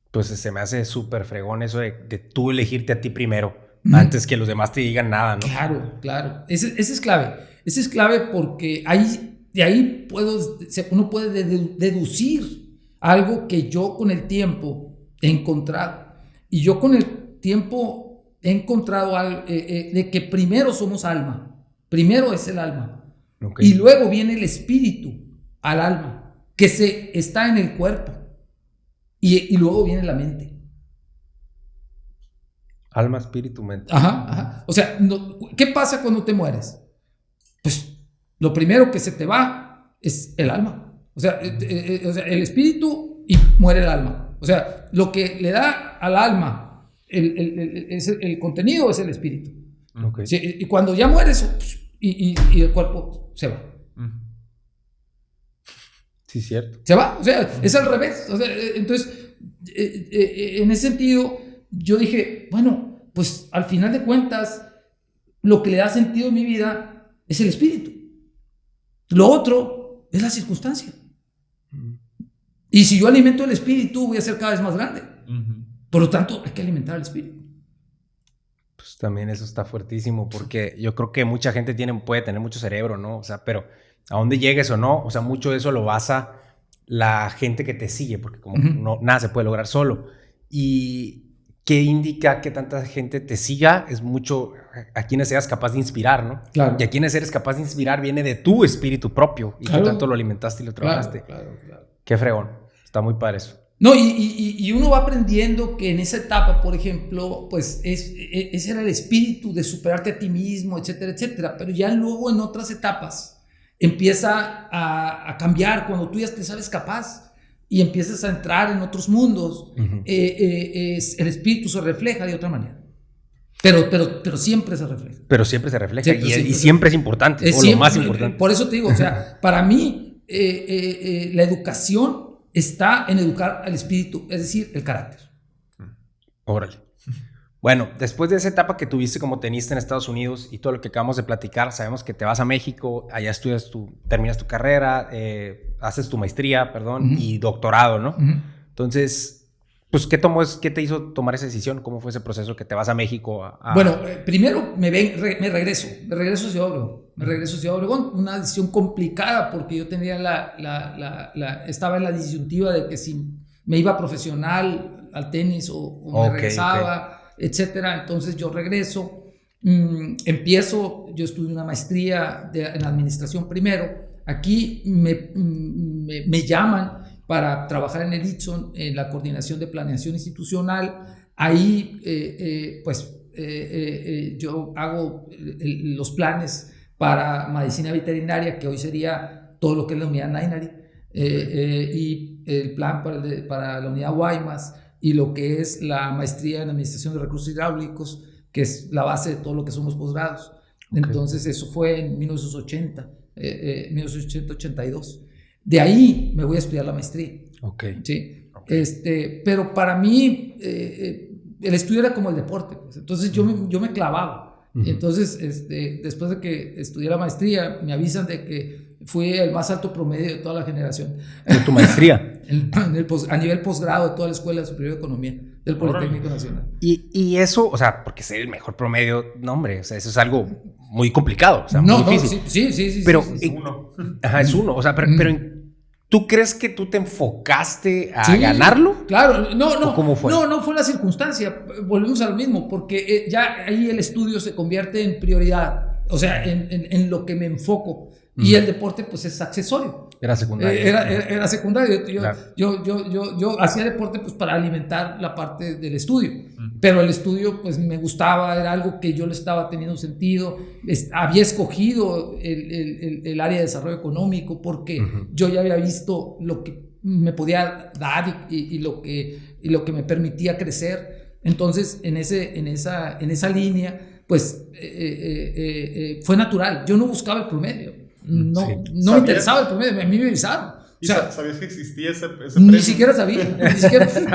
Pues se me hace súper fregón eso de tú elegirte a ti primero, antes que los demás te digan nada, ¿no? Claro. Ese es clave. Ese es clave porque de ahí uno puede deducir algo que yo con el tiempo he encontrado. Y yo con el tiempo he encontrado algo, de que primero somos alma. Primero es el alma. Okay. Y luego viene el espíritu al alma, que está en el cuerpo. Y luego viene la mente. Alma, espíritu, mente. Ajá. O sea, ¿qué pasa cuando te mueres? Pues lo primero que se te va es el alma. O sea, el espíritu y muere el alma. O sea, lo que le da al alma el contenido es el espíritu. Okay. Sí, y cuando ya muere eso, y el cuerpo se va. Sí, cierto. Se va, o sea, es al revés. O sea, entonces, en ese sentido, yo dije, bueno, pues al final de cuentas, lo que le da sentido a mi vida es el espíritu. Lo otro es la circunstancia. Y si yo alimento el espíritu, voy a ser cada vez más grande. Por lo tanto, hay que alimentar el espíritu. Pues también eso está fuertísimo, porque yo creo que mucha gente puede tener mucho cerebro, ¿no? O sea, pero a dónde llegues o no, o sea, mucho de eso lo basa la gente que te sigue, porque como nada se puede lograr solo. Y qué indica que tanta gente te siga es mucho a quienes seas capaz de inspirar, ¿no? Claro. Y a quienes eres capaz de inspirar viene de tu espíritu propio y claro. que tanto lo alimentaste y lo trabajaste. Claro. Qué fregón. Está muy padre eso. No, y uno va aprendiendo que en esa etapa, por ejemplo, pues ese era el espíritu de superarte a ti mismo, etcétera, etcétera. Pero ya luego en otras etapas empieza a cambiar cuando tú ya te sabes capaz y empiezas a entrar en otros mundos. El espíritu se refleja de otra manera. Pero siempre se refleja. Pero siempre se refleja y siempre es importante, o lo más importante. Por eso te digo, o sea, para mí la educación está en educar al espíritu, es decir, el carácter. Órale. Bueno, después de esa etapa que tuviste como tenista en Estados Unidos y todo lo que acabamos de platicar, sabemos que te vas a México, allá terminas tu carrera, haces tu maestría, y doctorado, ¿no? Entonces, pues, ¿qué te hizo tomar esa decisión? ¿Cómo fue ese proceso que te vas a México? Bueno, primero me regreso a Ciudad Obregón. Una decisión complicada porque yo tenía estaba en la disyuntiva de que si me iba profesional al tenis o me regresaba, etcétera. Entonces yo regreso, yo estudié una maestría en administración primero. Aquí me llaman para trabajar en el ITSON, en la coordinación de planeación institucional. Ahí, yo hago los planes para medicina veterinaria, que hoy sería todo lo que es la unidad Nainari, y el plan para la unidad Guaymas, y lo que es la maestría en administración de recursos hidráulicos, que es la base de todo lo que son los posgrados. Entonces, eso fue en 1980-82. De ahí me voy a estudiar la maestría. ¿Sí? Pero para mí el estudio era como el deporte, pues. Entonces yo me clavaba. Entonces después de que estudié la maestría me avisan de que fui el más alto promedio de toda la generación. ¿De tu maestría? A nivel posgrado de toda la Escuela Superior de Economía del Politécnico Nacional. Y eso, o sea, porque ser el mejor promedio, no, hombre, o sea, eso es algo muy complicado, o sea, muy difícil. Sí. Pero sí. Uno. Ajá, es uno, o sea, pero ¿tú crees que tú te enfocaste a ganarlo? Claro, no. ¿Cómo fue? No fue la circunstancia. Volvemos a lo mismo, porque ya ahí el estudio se convierte en prioridad, o sea, en lo que me enfoco. Y el deporte, pues, es accesorio. Era secundario. Era secundario. Claro. Yo hacía deporte, pues, para alimentar la parte del estudio. Pero el estudio, pues, me gustaba, era algo que yo le estaba teniendo sentido. Había escogido el área de desarrollo económico porque yo ya había visto lo que me podía dar y lo que me permitía crecer. Entonces, en esa línea, pues, fue natural. Yo no buscaba el promedio. No me interesaba el promedio, a mí me avisaron. O sea, ¿sabías que existía ese premio? Ni siquiera sabía,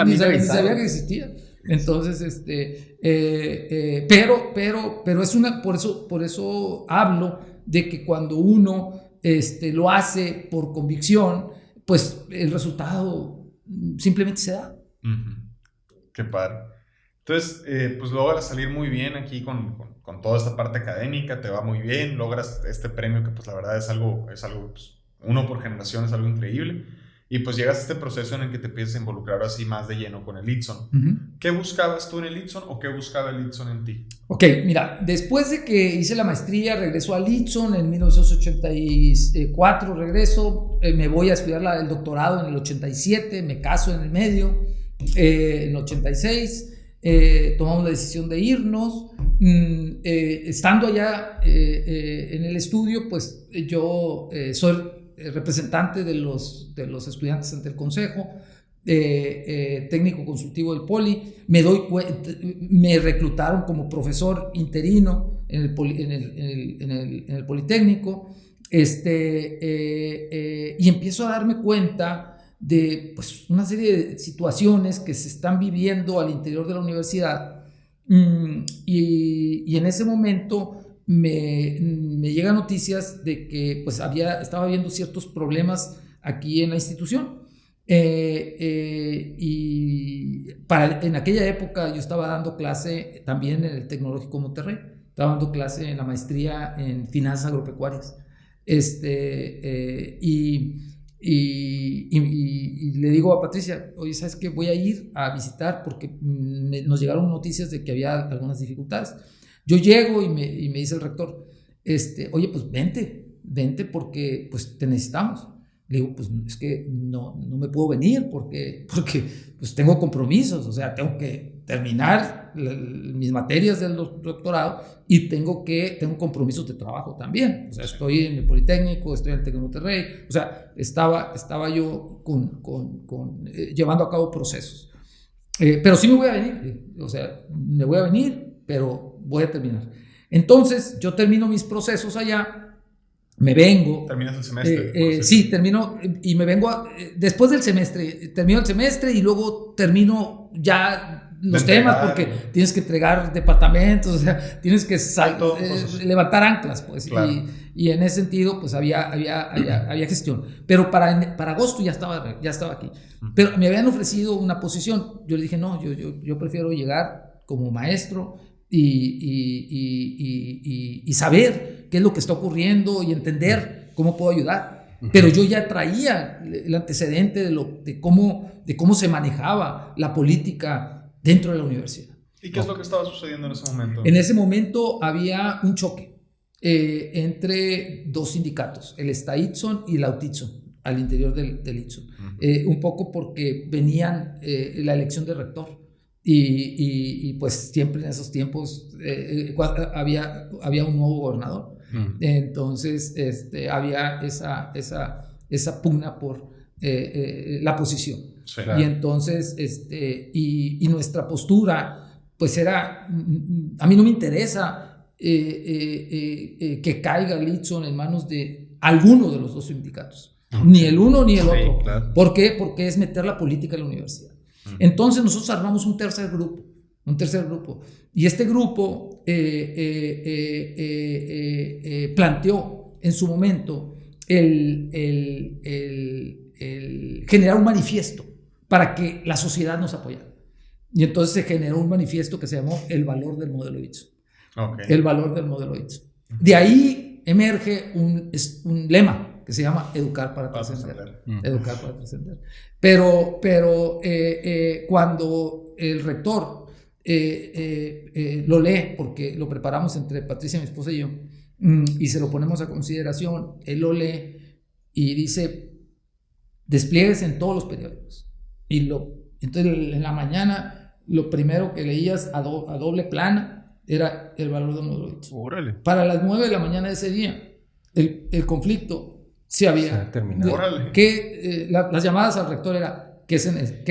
ni sabía que existía. Entonces, pero es por eso hablo de que cuando uno lo hace por convicción, pues el resultado simplemente se da. Qué padre. Entonces, pues logras salir muy bien aquí con toda esta parte académica, te va muy bien, logras este premio que pues la verdad es algo pues, uno por generación, es algo increíble. Y pues llegas a este proceso en el que te empiezas a involucrar así más de lleno con el ITSON. ¿Qué buscabas tú en el ITSON o qué buscaba el ITSON en ti? Ok, mira, después de que hice la maestría, regreso al ITSON en 1984, me voy a estudiar el doctorado en el 87, me caso en el medio, en el 86. Tomamos la decisión de irnos. Estando allá en el estudio, pues yo soy representante de los estudiantes ante el consejo, técnico consultivo del Poli. Me reclutaron como profesor interino en el Politécnico, y empiezo a darme cuenta de pues, una serie de situaciones que se están viviendo al interior de la universidad, Y en ese momento me llegan noticias de que pues estaba habiendo ciertos problemas aquí en la institución. Y en aquella época yo estaba dando clase también en el Tecnológico Monterrey, estaba dando clase en la maestría en finanzas agropecuarias. Y le digo a Patricia, oye, ¿sabes qué? Voy a ir a visitar porque nos llegaron noticias de que había algunas dificultades. Yo llego y me dice el rector, oye, pues vente porque pues te necesitamos. Le digo, pues es que no me puedo venir porque pues tengo compromisos, o sea, tengo que terminar mis materias del doctorado y tengo compromisos de trabajo también. O sea, estoy en el Politécnico, estoy en el Tec de Monterrey, o sea, estaba yo llevando a cabo procesos. Pero sí me voy a venir, o sea, me voy a venir, pero voy a terminar. Entonces, yo termino mis procesos allá. Me vengo. ¿Terminas el semestre? Sí, termino y me vengo después del semestre. Termino el semestre y luego termino ya los temas porque tienes que entregar departamentos, o sea, tienes que levantar anclas, pues. Claro. Y en ese sentido, pues había gestión. Pero para agosto ya estaba aquí. Pero me habían ofrecido una posición. Yo le dije, no, yo prefiero llegar como maestro y saber qué es lo que está ocurriendo y entender cómo puedo ayudar. Pero yo ya traía el antecedente de cómo se manejaba la política dentro de la universidad. ¿Y qué es lo que estaba sucediendo en ese momento? En ese momento había un choque entre dos sindicatos, el Staitson y el Autitson, al interior del Itson. Un poco porque venían la elección de rector. Y pues siempre en esos tiempos había un nuevo gobernador. Entonces había esa pugna por la posición. Sí. Y entonces y nuestra postura pues era, a mí no me interesa que caiga Litson en manos de alguno de los dos sindicatos, ni el uno ni el otro. Claro. ¿Por qué? Porque es meter la política en la universidad. Entonces nosotros armamos un tercer grupo, y este grupo planteó en su momento el generar un manifiesto para que la sociedad nos apoyara. Y entonces se generó un manifiesto que se llamó El valor del modelo Itson. Okay. El valor del modelo Itson. De ahí emerge un lema que se llama Educar para trascender. Educar para trascender. Pero cuando el rector lo lee, porque lo preparamos entre Patricia, mi esposa y yo, y se lo ponemos a consideración, él lo lee y dice, despliegues en todos los periódicos. Entonces en la mañana lo primero que leías a doble plana era el valor del modelo Itson. Órale. Para las 9 de la mañana de ese día, el conflicto se había terminado. Las llamadas al rector era ¿qué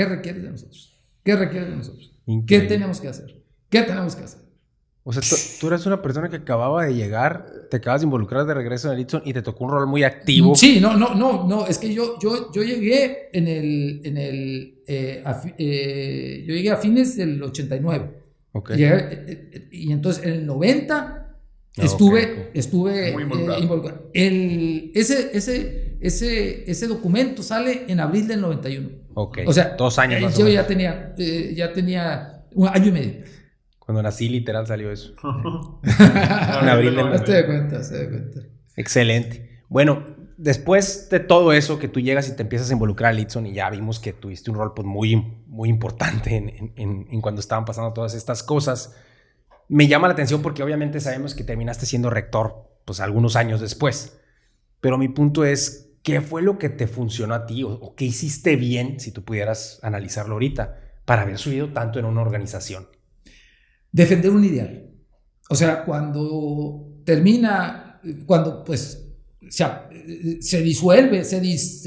requiere de nosotros? ¿Qué requiere de nosotros? Increíble. ¿Qué tenemos que hacer? ¿Qué tenemos que hacer? O sea, tú eras una persona que acababa de llegar, te acabas de involucrar de regreso en el Itson y te tocó un rol muy activo. Sí, no, es que yo llegué yo llegué a fines del 89. Okay. Y entonces en el 90 estuve muy involucrado. involucrado. Ese documento sale en abril del 91. Ok, O sea, 2 años más o yo menos. ya tenía un año y medio. Cuando nací literal salió eso. En abril del Se da cuenta. Excelente. Bueno, después de todo eso, que tú llegas y te empiezas a involucrar al Itson y ya vimos que tuviste un rol pues, muy, muy importante en cuando estaban pasando todas estas cosas. Me llama la atención porque obviamente sabemos que terminaste siendo rector pues algunos años después. Pero mi punto es, ¿qué fue lo que te funcionó a ti o qué hiciste bien, si tú pudieras analizarlo ahorita, para haber subido tanto en una organización? Defender un ideal. O sea, cuando pues se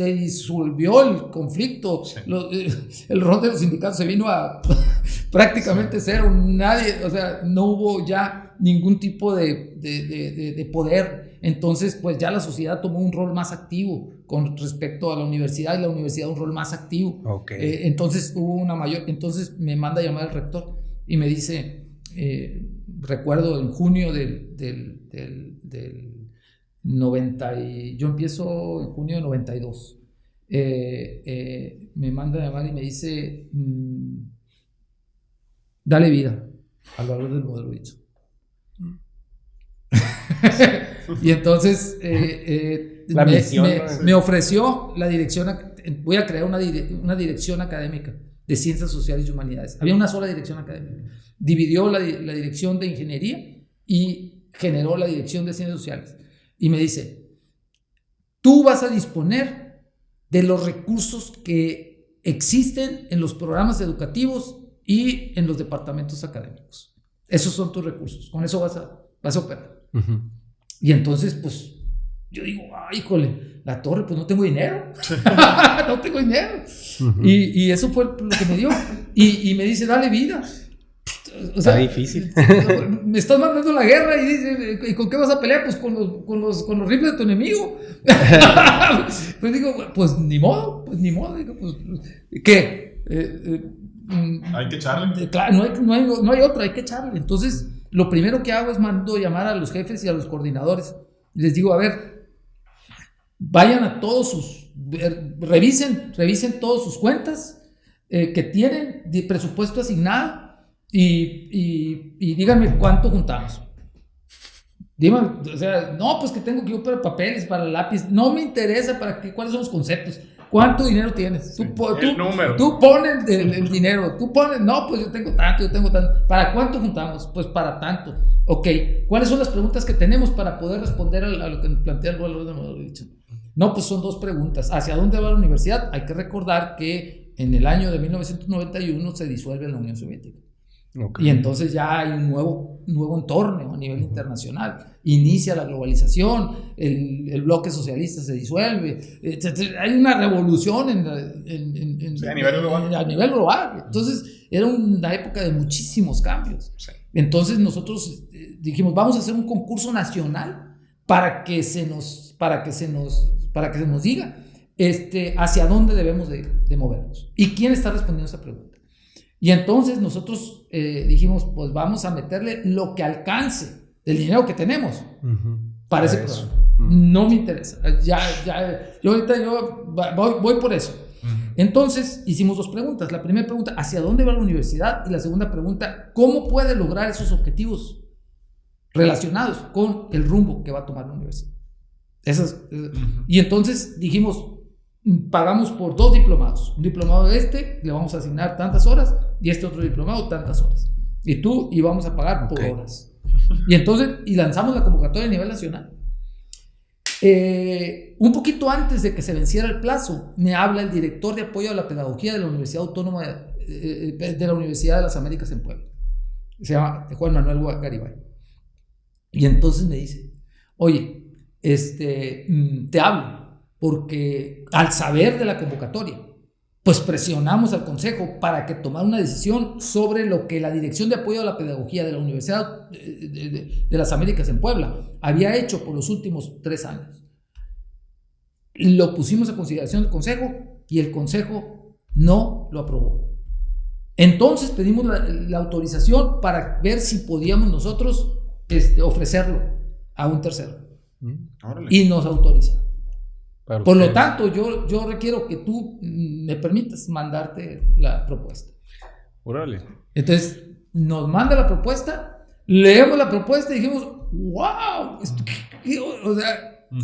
disolvió el conflicto, sí. El rol de los sindicatos se vino a prácticamente cero, nadie, o sea, no hubo ya ningún tipo de poder. Entonces, pues ya la sociedad tomó un rol más activo con respecto a la universidad, y la universidad un rol más activo. Okay. Entonces hubo entonces me manda a llamar el rector y me dice, recuerdo en junio del 90 yo empiezo en junio de 92. Me manda a llamar y me dice, dale vida al valor del modelo ITSO. Y entonces me ofreció la dirección, voy a crear una dirección académica de Ciencias Sociales y Humanidades. Había una sola dirección académica. Dividió la dirección de Ingeniería y generó la dirección de Ciencias Sociales. Y me dice, tú vas a disponer de los recursos que existen en los programas educativos y en los departamentos académicos. Esos son tus recursos. Con eso vas a operar. Uh-huh. Y entonces, pues, yo digo, ay, híjole, la torre, pues no tengo dinero. No tengo dinero. Uh-huh. Y eso fue lo que me dio. Y me dice, dale vida. O sea, está difícil. Me estás mandando a la guerra y dice, ¿y con qué vas a pelear? Pues con los rifles de tu enemigo. Pues digo, pues ni modo. Digo, pues, ¿qué? Hay que echarle. Claro, no hay otra, hay que echarle. Entonces, lo primero que hago es mando llamar a los jefes y a los coordinadores. Les digo, a ver, vayan a todos revisen todas sus cuentas que tienen de presupuesto asignado y díganme cuánto juntamos. Díganme, o sea, no, pues que tengo que ir para papeles, para lápiz, no me interesa cuáles son los conceptos. ¿Cuánto dinero tienes? Sí, el número. Tú pones el dinero, tú pones, no, pues yo tengo tanto. ¿Para cuánto juntamos? Pues para tanto. Ok, ¿cuáles son las preguntas que tenemos para poder responder a lo que nos plantea el valor de modelo ITSO? No, pues son dos preguntas. ¿Hacia dónde va la universidad? Hay que recordar que en el año de 1991 se disuelve la Unión Soviética. Okay. Y entonces ya hay un nuevo entorno a nivel internacional. Inicia la globalización, el bloque socialista se disuelve, hay una revolución a nivel global. Entonces era una época de muchísimos cambios. Sí. Entonces nosotros dijimos, vamos a hacer un concurso nacional para que se nos diga hacia dónde debemos de movernos y quién está respondiendo a esa pregunta. Y entonces nosotros dijimos, pues vamos a meterle lo que alcance del dinero que tenemos para ese programa. No me interesa. Yo ahorita voy por eso. Entonces hicimos dos preguntas. La primera pregunta, ¿hacia dónde va la universidad? Y la segunda pregunta, ¿cómo puede lograr esos objetivos relacionados con el rumbo que va a tomar la universidad? Y entonces dijimos, pagamos por 2 diplomados. Un diplomado le vamos a asignar tantas horas y otro diplomado tantas horas. Y vamos a pagar por horas. Y entonces, lanzamos la convocatoria a nivel nacional. Un poquito antes de que se venciera el plazo, me habla el director de apoyo a la pedagogía de la Universidad Autónoma de la Universidad de las Américas en Puebla. Se llama Juan Manuel Garibay. Y entonces me dice, oye, te hablo porque al saber de la convocatoria, pues presionamos al Consejo para que tomara una decisión sobre lo que la Dirección de Apoyo a la Pedagogía de la Universidad de las Américas en Puebla había hecho por los últimos 3 años. Lo pusimos a consideración del Consejo y el Consejo no lo aprobó. Entonces pedimos la autorización para ver si podíamos nosotros ofrecerlo a un tercero. Y nos autoriza. Por lo tanto, yo requiero que tú me permitas mandarte la propuesta. Órale. Entonces, nos manda la propuesta, leemos la propuesta y dijimos, wow,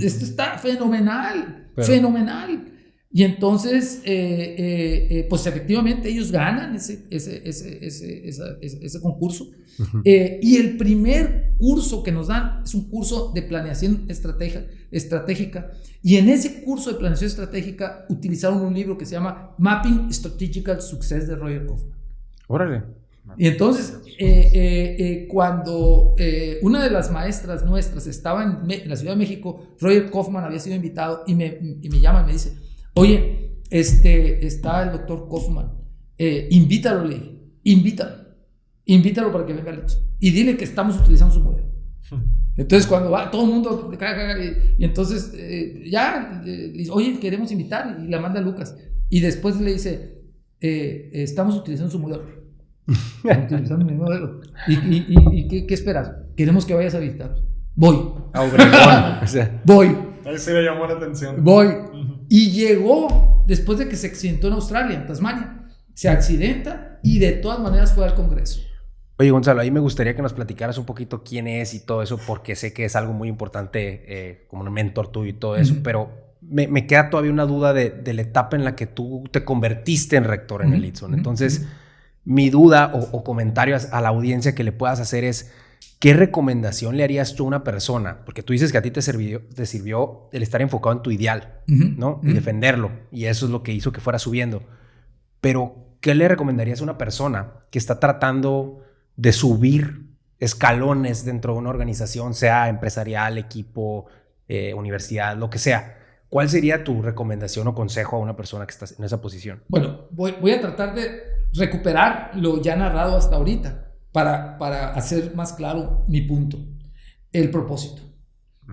esto está fenomenal, fenomenal. Y entonces, pues efectivamente ellos ganan ese concurso. Y el primer curso que nos dan es un curso de planeación estratégica. Y en ese curso de planeación estratégica utilizaron un libro que se llama Mapping Strategical Success de Roger Kaufman. Órale. Y entonces, cuando una de las maestras nuestras estaba en la Ciudad de México, Roger Kaufman había sido invitado y me llama y me dice, oye, está el doctor Kaufman, invítalo, le dije, invítalo para que venga al ITSO y dile que estamos utilizando su modelo. Entonces cuando va todo el mundo y entonces le dice, oye, queremos invitar, y la manda a Lucas y después le dice, estamos utilizando su modelo. Utilizando mi modelo. ¿Y qué esperas? Queremos que vayas a visitar. Voy. A Obregón. O sea, Voy. Ahí sí le llamó la atención. Voy. Y llegó después de que se accidentó en Australia, en Tasmania. Se accidenta y de todas maneras fue al Congreso. oye, Gonzalo, ahí me gustaría que nos platicaras un poquito quién es y todo eso, porque sé que es algo muy importante, como un mentor tuyo y todo eso, pero me queda todavía una duda de la etapa en la que tú te convertiste en rector en el Itson. Entonces, mi duda o comentario a la audiencia que le puedas hacer es, ¿qué recomendación le harías tú a una persona? Porque tú dices que a ti te sirvió el estar enfocado en tu ideal, ¿no? Y defenderlo, y eso es lo que hizo que fuera subiendo. Pero, ¿qué le recomendarías a una persona que está tratando de subir escalones dentro de una organización, sea empresarial, equipo, universidad, lo que sea? ¿Cuál sería tu recomendación o consejo a una persona que está en esa posición? Bueno, voy a tratar de recuperar lo ya narrado hasta ahorita para hacer más claro mi punto. El propósito.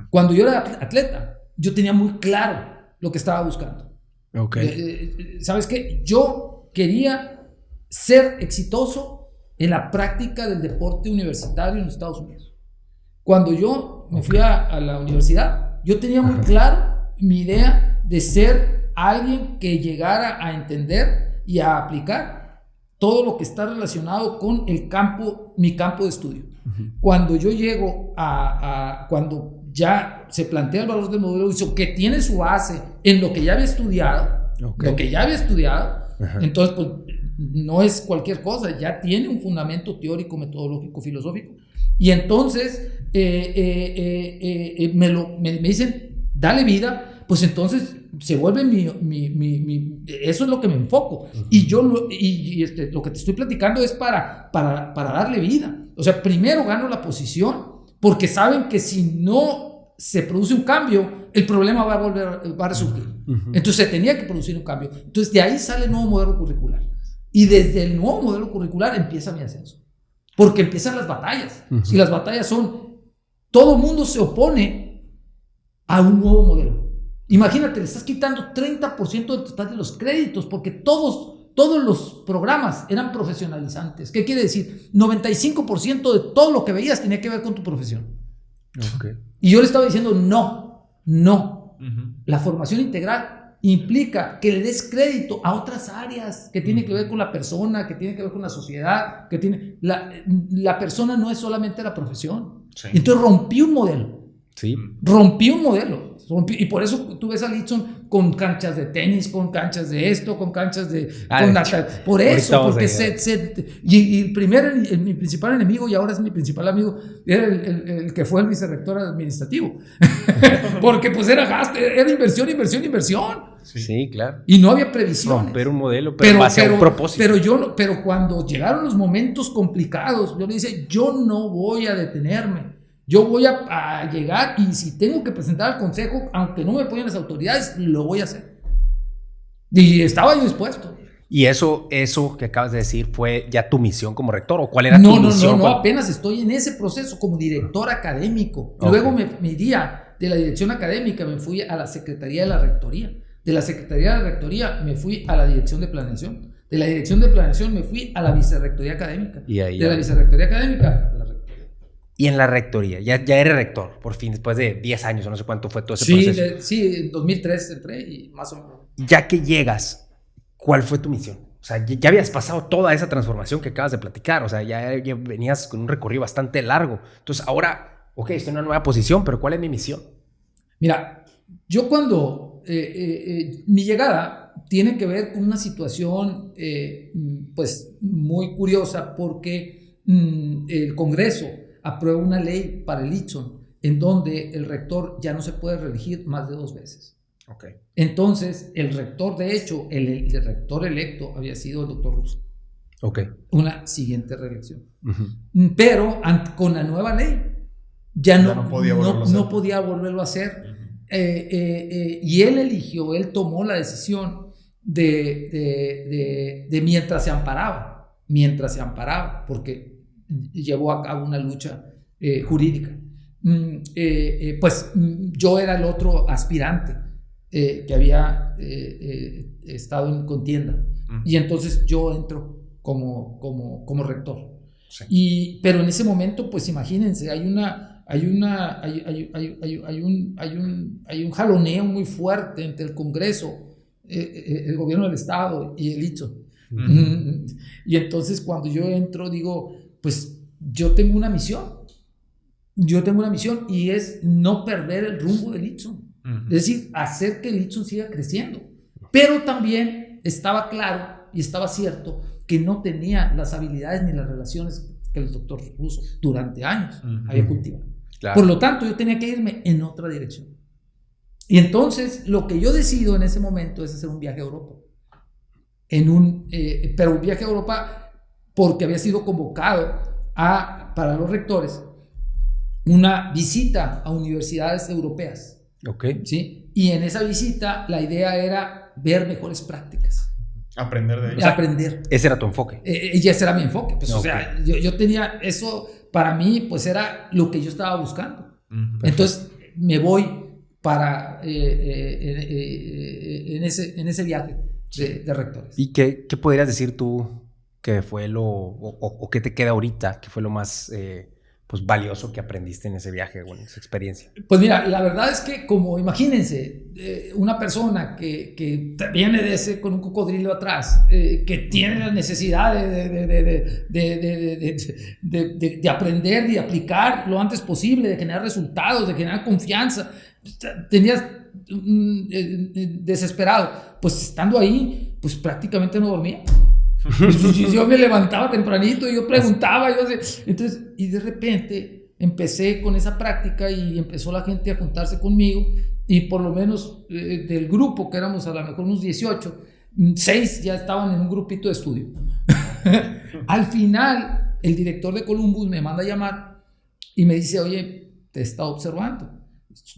Cuando yo era atleta, yo tenía muy claro lo que estaba buscando. Okay. ¿Sabes qué? Yo quería ser exitoso en la práctica del deporte universitario en los Estados Unidos. Cuando yo me fui a la universidad, yo tenía muy claro mi idea de ser alguien que llegara a entender y a aplicar todo lo que está relacionado con mi campo de estudio. Cuando yo llego cuando ya se plantea el valor del modelo ISO, que tiene su base en lo que ya había estudiado, entonces pues no es cualquier cosa, ya tiene un fundamento teórico, metodológico, filosófico, y entonces me dicen, dale vida, pues entonces se vuelve eso es lo que me enfoco, y yo lo que te estoy platicando es para darle vida. O sea, primero gano la posición, porque saben que si no se produce un cambio, el problema va a resurgir. Entonces se tenía que producir un cambio. Entonces de ahí sale el nuevo modelo curricular. Y desde el nuevo modelo curricular empieza mi ascenso. Porque empiezan las batallas. Y las batallas son, todo el mundo se opone a un nuevo modelo. Imagínate, le estás quitando 30% del total de los créditos, porque todos los programas eran profesionalizantes. ¿Qué quiere decir? 95% de todo lo que veías tenía que ver con tu profesión. Okay. Y yo le estaba diciendo, no. La formación integral implica que le des crédito a otras áreas que tienen que ver con la persona, que tienen que ver con la sociedad, la persona no es solamente la profesión. Sí. Entonces rompí un modelo. Sí. Y por eso tú ves a Litson con canchas de tenis, con canchas de esto, con canchas de... por eso, porque mi principal enemigo, y ahora es mi principal amigo, era el que fue el vicerrector administrativo. Porque pues era gasto, era inversión. Sí, claro. Y no había previsiones. Romper un modelo, pero base a un propósito. Pero cuando llegaron los momentos complicados, yo le dije, yo no voy a detenerme. Yo voy a llegar, y si tengo que presentar al consejo, aunque no me apoyen las autoridades, lo voy a hacer. Y estaba yo dispuesto. ¿Y eso que acabas de decir fue ya tu misión como rector? ¿O cuál era tu misión? No, apenas estoy en ese proceso como director académico. Okay. Luego me iría de la dirección académica, me fui a la Secretaría de la Rectoría. De la Secretaría de la Rectoría me fui a la Dirección de Planeación. De la Dirección de Planeación me fui a la Vicerrectoría Académica. De la Vicerrectoría Académica a la Rectoría. Y en la rectoría, ya eres rector, por fin, después de 10 años, o no sé cuánto fue todo ese proceso. Sí, en 2003 entré y más o menos. Ya que llegas, ¿cuál fue tu misión? O sea, ya habías pasado toda esa transformación que acabas de platicar, o sea, ya venías con un recorrido bastante largo. Entonces ahora, ok, estoy en una nueva posición, pero ¿cuál es mi misión? Mira, yo cuando mi llegada tiene que ver con una situación pues muy curiosa, porque el Congreso aprueba una ley para el Itson en donde el rector ya no se puede reelegir más de 2 veces. Okay. Entonces, el rector, de hecho, el rector electo había sido el doctor Russo. Okay. Una siguiente reelección. Pero con la nueva ley ya no podía volverlo a hacer. Y él tomó la decisión de mientras se amparaba, porque llevó a cabo una lucha jurídica. Pues yo era el otro aspirante que había estado en contienda. Y entonces yo entro como rector. Sí. Pero en ese momento, pues imagínense, hay un jaloneo muy fuerte entre el Congreso, el gobierno del Estado y el ITSO. Uh-huh. Y entonces cuando yo entro digo, pues yo tengo una misión y es no perder el rumbo del ITSO. Uh-huh. Es decir, hacer que el ITSO siga creciendo. Pero también estaba claro y estaba cierto que no tenía las habilidades ni las relaciones que el doctor Russo durante años había cultivado. Claro. Por lo tanto, yo tenía que irme en otra dirección. Y entonces, lo que yo decido en ese momento es hacer un viaje a Europa. Pero un viaje a Europa porque había sido convocado para los rectores una visita a universidades europeas. Okay. ¿Sí? Y en esa visita la idea era ver mejores prácticas. Aprender de ellos. Aprender. Ese era tu enfoque. Y ese era mi enfoque. Pues, Okay. O sea, yo tenía eso, para mí, pues era lo que yo estaba buscando. Uh-huh. Entonces me voy para en ese viaje de rectores. ¿Y qué podrías decir tú que fue o qué te queda ahorita, que fue lo más pues valioso que aprendiste en ese viaje o en esa experiencia? Pues mira, la verdad es que como imagínense, una persona que viene con un cocodrilo atrás, que tiene la necesidad de aprender, de aplicar lo antes posible, de generar resultados, de generar confianza, tenías desesperado, pues estando ahí, pues prácticamente no dormía. Yo me levantaba tempranito y yo preguntaba, entonces, y de repente empecé con esa práctica y empezó la gente a juntarse conmigo y por lo menos del grupo, que éramos a lo mejor unos 18, 6 ya estaban en un grupito de estudio. Al final, el director de Columbus me manda a llamar y me dice, oye, te he estado observando.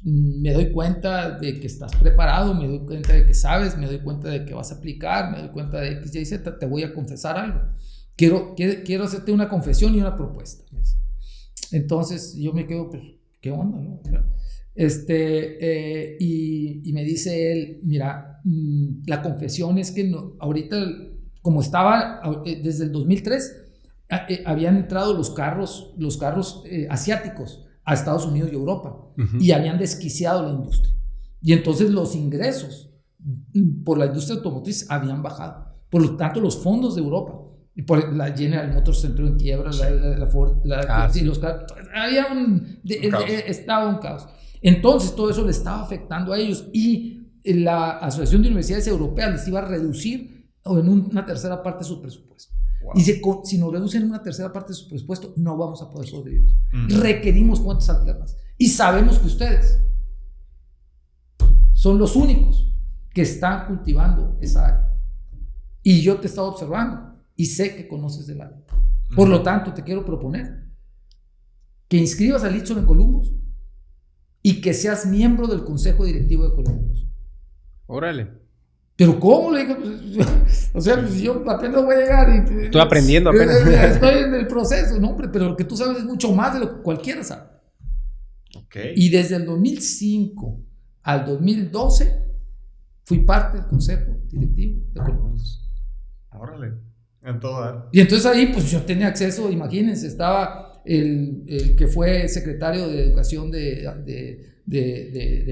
Me doy cuenta de que estás preparado, me doy cuenta de que sabes, me doy cuenta de que vas a aplicar, me doy cuenta de X, Y, Z, te voy a confesar algo. Quiero hacerte una confesión y una propuesta. Entonces yo me quedo, pues, ¿qué onda? ¿No? Y me dice él, mira, la confesión es que no, ahorita, como estaba desde el 2003, habían entrado los carros asiáticos a Estados Unidos y Europa, y habían desquiciado la industria. Y entonces los ingresos por la industria automotriz habían bajado. Por lo tanto, los fondos de Europa, y por la General Motors entró en quiebra, la Ford, los carros, estaba un caos. Entonces, todo eso le estaba afectando a ellos, y la Asociación de Universidades Europeas les iba a reducir en una tercera parte de su presupuesto. Wow. Dice, si nos reducen una tercera parte de su presupuesto, no vamos a poder sobrevivir. Requerimos fuentes alternas. Y sabemos que ustedes son los únicos que están cultivando esa área. Y yo te he estado observando y sé que conoces del área. Por lo tanto, te quiero proponer que inscribas al ITSO en Columbus y que seas miembro del consejo directivo de Columbus. Órale. ¿Pero cómo? Le dije, o sea, pues yo apenas voy a llegar y... Estoy aprendiendo apenas. Estoy en el proceso, ¿no, hombre? Pero lo que tú sabes es mucho más de lo que cualquiera sabe. Okay. Y desde el 2005 al 2012 fui parte del consejo directivo de Columbus. Órale, en todo. Y entonces ahí pues yo tenía acceso, imagínense, estaba el que fue secretario de Educación de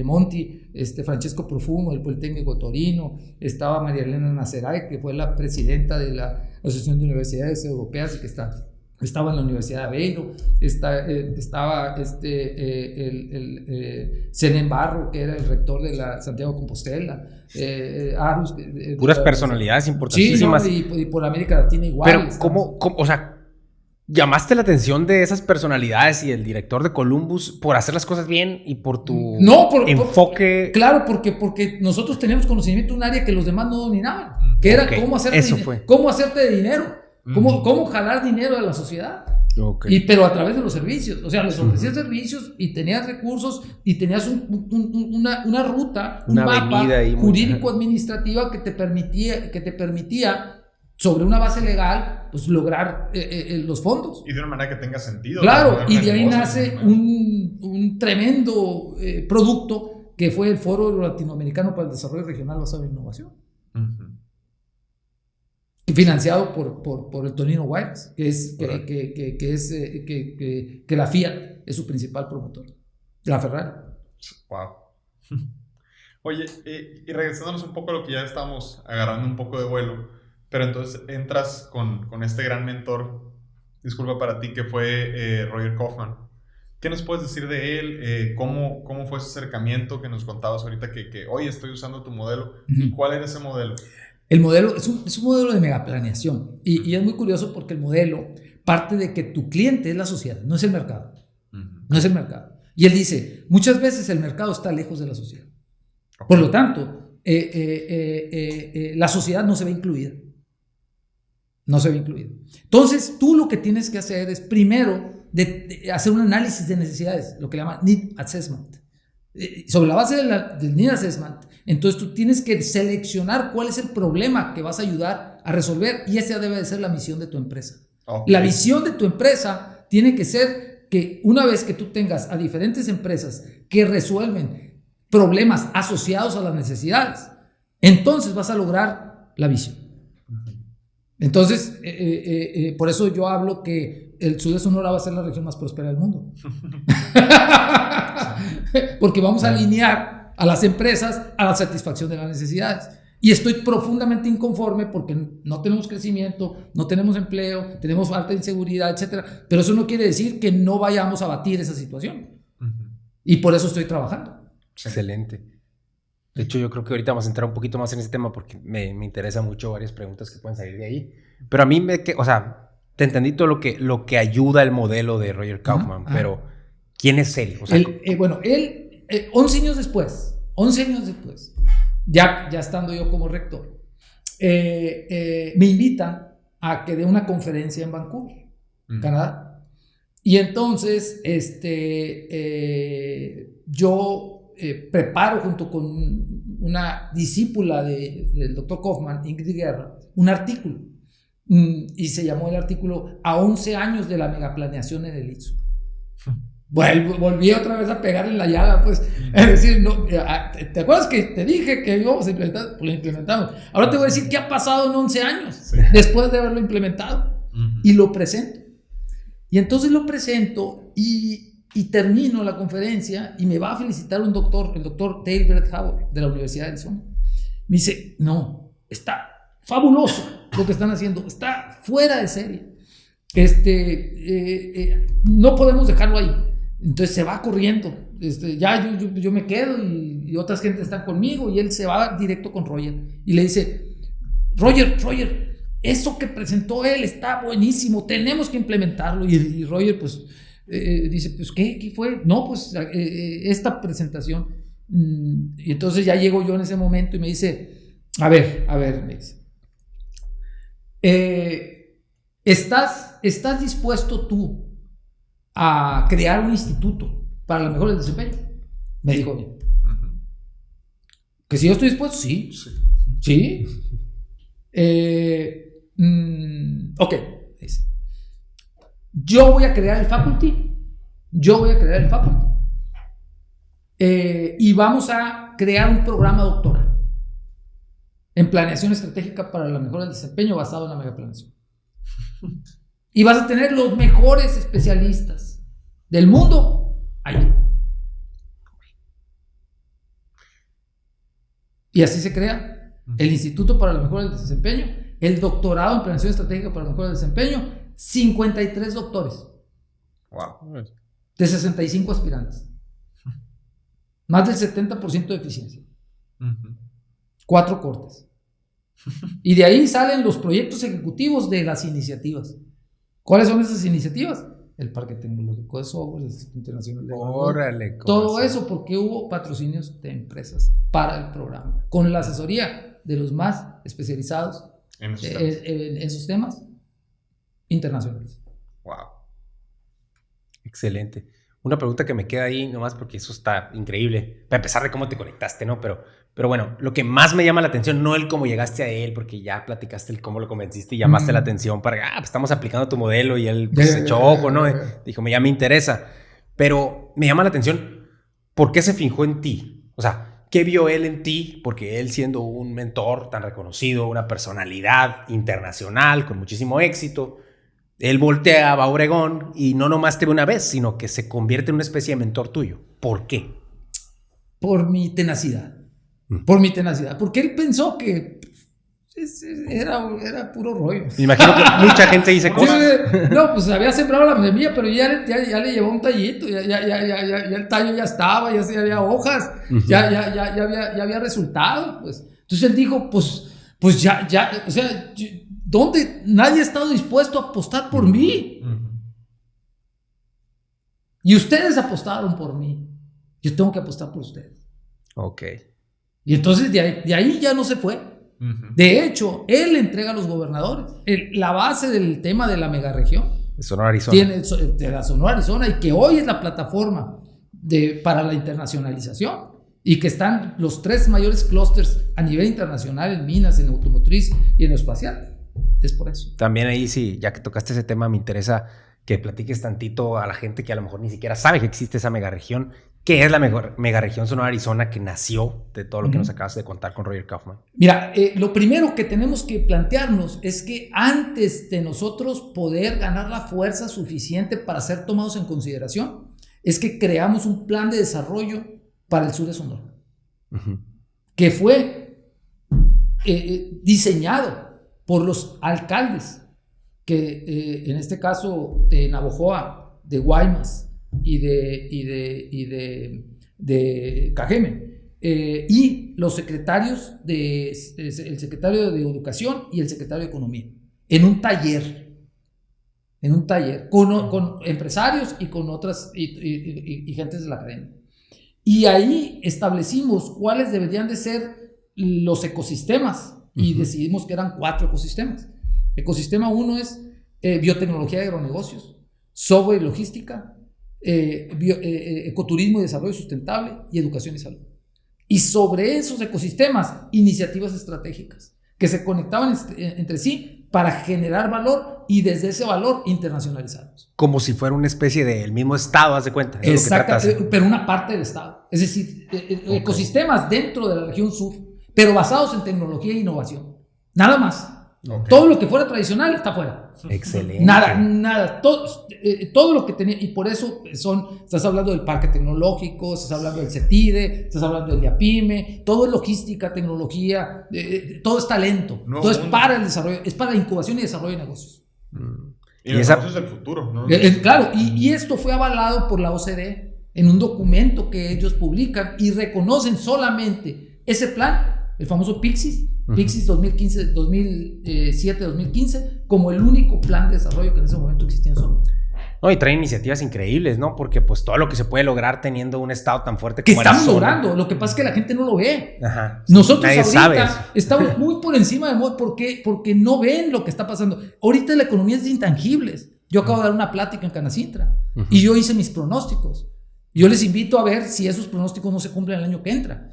Monti, Francesco Profumo, del Politécnico Torino, estaba María Elena Naceray, que fue la presidenta de la Asociación de Universidades Europeas y que estaba en la Universidad de Aveiro, estaba Zenén Barro, que era el rector de la Santiago Compostela, Arus, puras personalidades importantísimas. Sí, no, y por América Latina igual. Pero ¿cómo, o sea, llamaste la atención de esas personalidades y el director de Columbus por hacer las cosas bien y por tu enfoque? Claro, porque nosotros teníamos conocimiento de un área que los demás no dominaban, que era cómo hacerte de dinero. ¿Cómo jalar dinero de la sociedad? Okay. Pero a través de los servicios. O sea, les ofrecías servicios y tenías recursos y tenías una ruta, un mapa jurídico-administrativa que te permitía, sobre una base legal, pues lograr los fondos. Y de una manera que tenga sentido. Claro, y de ahí nace un tremendo producto que fue el Foro Latinoamericano para el Desarrollo Regional basado en Innovación. financiado por el Tonino Wiles, que la Fiat es su principal promotor, la Ferrari. Wow. Oye, y regresándonos un poco a lo que ya estamos agarrando un poco de vuelo, pero entonces entras con este gran mentor, disculpa para ti, que fue Roger Kaufman. ¿Qué nos puedes decir de él? ¿Cómo fue ese acercamiento que nos contabas ahorita que hoy estoy usando tu modelo? Uh-huh. ¿Cuál era ese modelo? El modelo es un modelo de megaplaneación y es muy curioso porque el modelo parte de que tu cliente es la sociedad, no es el mercado. Uh-huh. No es el mercado. Y él dice, muchas veces el mercado está lejos de la sociedad. Okay. Por lo tanto, la sociedad no se ve incluida. No se ve incluida. Entonces, tú lo que tienes que hacer es primero de hacer un análisis de necesidades, lo que le llama Need Assessment. Sobre la base del Need Assessment, entonces tú tienes que seleccionar cuál es el problema que vas a ayudar a resolver y esa debe de ser la misión de tu empresa. Okay. La visión de tu empresa tiene que ser que una vez que tú tengas a diferentes empresas que resuelven problemas asociados a las necesidades, entonces vas a lograr la visión. Entonces, por eso yo hablo que el sur de Sonora va a ser la región más próspera del mundo. Porque vamos a alinear a las empresas a la satisfacción de las necesidades. Y estoy profundamente inconforme porque no tenemos crecimiento, no tenemos empleo, tenemos falta de inseguridad, etc. Pero eso no quiere decir que no vayamos a batir esa situación. Y por eso estoy trabajando. Excelente. De hecho, yo creo que ahorita vamos a entrar un poquito más en ese tema porque me interesa mucho varias preguntas que pueden salir de ahí. Pero a mí, te entendí todo lo que ayuda el modelo de Roger Kaufman, pero ¿quién es él? O sea, él, 11 años después, ya estando yo como rector, me invitan a que dé una conferencia en Vancouver, Canadá. Y entonces, yo preparo junto con una discípula del doctor Kaufman, Ingrid Guerra, un artículo. Y se llamó el artículo A 11 años de la megaplaneación en el ITSO. Volví otra vez a pegar en la llaga, pues. Es decir, no, ¿te acuerdas que te dije que íbamos a implementar? Pues lo implementamos. Ahora te voy a decir qué ha pasado en 11 años después de haberlo implementado. Y lo presento. Y entonces lo presento y termino la conferencia y me va a felicitar el doctor Dale Brett Howard de la Universidad de Arizona. Me dice, no, está fabuloso lo que están haciendo, está fuera de serie. No podemos dejarlo ahí. Entonces se va corriendo. Ya yo me quedo y otras gente están conmigo y él se va directo con Roger y le dice, Roger, eso que presentó él está buenísimo, tenemos que implementarlo. Y Roger pues dice, pues ¿qué fue? No, pues esta presentación. Y entonces ya llego yo en ese momento y me dice, a ver, me dice, ¿estás dispuesto tú a crear un instituto para la mejora del desempeño? Me dijo bien. ¿Que si yo estoy dispuesto? Sí. Ok, dice, yo voy a crear el faculty y vamos a crear un programa doctoral en planeación estratégica para la mejora del desempeño basado en la megaplaneación. Y vas a tener los mejores especialistas del mundo ahí. Y así se crea el Instituto para la Mejora del Desempeño, el doctorado en planeación estratégica para la mejora del desempeño, 53 doctores. Wow. De 65 aspirantes. Más del 70% de eficiencia. 4 cortes. Y de ahí salen los proyectos ejecutivos de las iniciativas. ¿Cuáles son esas iniciativas? El Parque Tecnológico de Software, el Instituto Internacional de Órale, todo eso porque hubo patrocinios de empresas para el programa, con la asesoría de los más especializados en esos temas internacionales. Wow. Excelente. Una pregunta que me queda ahí nomás porque eso está increíble. Para empezar de cómo te conectaste, ¿no? Pero bueno, lo que más me llama la atención, no el cómo llegaste a él, porque ya platicaste el cómo lo convenciste y llamaste la atención para, pues estamos aplicando tu modelo y él pues, echó ojo, ¿no? Dijo, ya me interesa. Pero me llama la atención, ¿por qué se fijó en ti? O sea, ¿qué vio él en ti? Porque él, siendo un mentor tan reconocido, una personalidad internacional con muchísimo éxito, él voltea a Obregón y no nomás te ve una vez, sino que se convierte en una especie de mentor tuyo. ¿Por qué? Por mi tenacidad. Por mi tenacidad. Porque él pensó que era puro rollo. Me imagino que mucha gente dice cosas. No, pues había sembrado la semilla, pero ya le llevó un tallito. Ya el tallo ya estaba, ya había hojas, ya había resultado. Pues. Entonces él dijo, pues ya, o sea, ¿dónde? Nadie ha estado dispuesto a apostar por mí. Y ustedes apostaron por mí. Yo tengo que apostar por ustedes. Ok. Y entonces de ahí ya no se fue. De hecho, él entrega a los gobernadores la base del tema de la megaregión. De Sonora, Arizona. De la Sonora, Arizona, y que hoy es la plataforma para la internacionalización. Y que están los 3 mayores clústeres a nivel internacional en minas, en automotriz y en lo espacial. Es por eso. También ahí, sí, ya que tocaste ese tema, me interesa que platiques tantito a la gente que a lo mejor ni siquiera sabe que existe esa megaregión. ¿Qué es la megaregión Sonora, Arizona, que nació de todo lo que nos acabas de contar con Roger Kaufman? Mira, lo primero que tenemos que plantearnos es que antes de nosotros poder ganar la fuerza suficiente para ser tomados en consideración, es que creamos un plan de desarrollo para el sur de Sonora, que fue diseñado por los alcaldes, que en este caso de Navojoa, de Guaymas y de Cajeme, y los secretarios el secretario de Educación y el secretario de Economía, en un taller con empresarios y con otras y gentes de la academia. Y ahí establecimos cuáles deberían de ser los ecosistemas y decidimos que eran 4 ecosistemas. Ecosistema 1 es biotecnología y agronegocios, software y logística, ecoturismo y desarrollo sustentable y educación y salud. Y sobre esos ecosistemas, iniciativas estratégicas que se conectaban entre sí para generar valor y desde ese valor internacionalizarlos. Como si fuera una especie del mismo estado, haz de cuenta. Exacto, pero una parte del estado. Es decir, ecosistemas dentro de la región sur, pero basados en tecnología e innovación. Nada más. Okay. Todo lo que fuera tradicional está fuera. Excelente. Nada. Todo lo que tenía, y por eso estás hablando del parque tecnológico, estás hablando del CETIDE, estás hablando del DIAPYME, todo es logística, tecnología, todo es talento, todo es para el desarrollo, es para la incubación y desarrollo de negocios. Y los negocios del futuro, ¿no? Claro, y esto fue avalado por la OCDE en un documento que ellos publican y reconocen solamente ese plan, el famoso PIXIS 2007-2015, como el único plan de desarrollo que en ese momento existía en Sonora. No, y trae iniciativas increíbles, ¿no? Porque pues todo lo que se puede lograr teniendo un estado tan fuerte como que estamos logrando, lo que pasa es que la gente no lo ve. Ajá. Nosotros ahorita estamos muy por encima de moda porque no ven lo que está pasando. Ahorita la economía es de intangibles. Yo acabo de dar una plática en Canacintra y yo hice mis pronósticos. Yo les invito a ver si esos pronósticos no se cumplen el año que entra.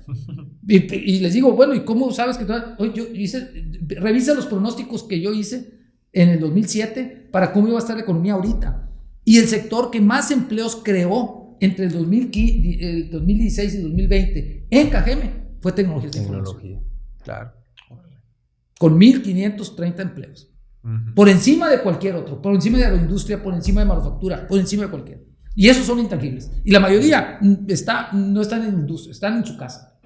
Y les digo, bueno, ¿y cómo sabes que revisa los pronósticos que yo hice en el 2007 para cómo iba a estar la economía ahorita? Y el sector que más empleos creó entre el 2016 y el 2020 en Cajeme fue tecnología de información. Claro. Con 1,530 empleos. Por encima de cualquier otro, por encima de agroindustria, por encima de manufactura, por encima de cualquiera. Y esos son intangibles. Y la mayoría no están en industria, están en su casa.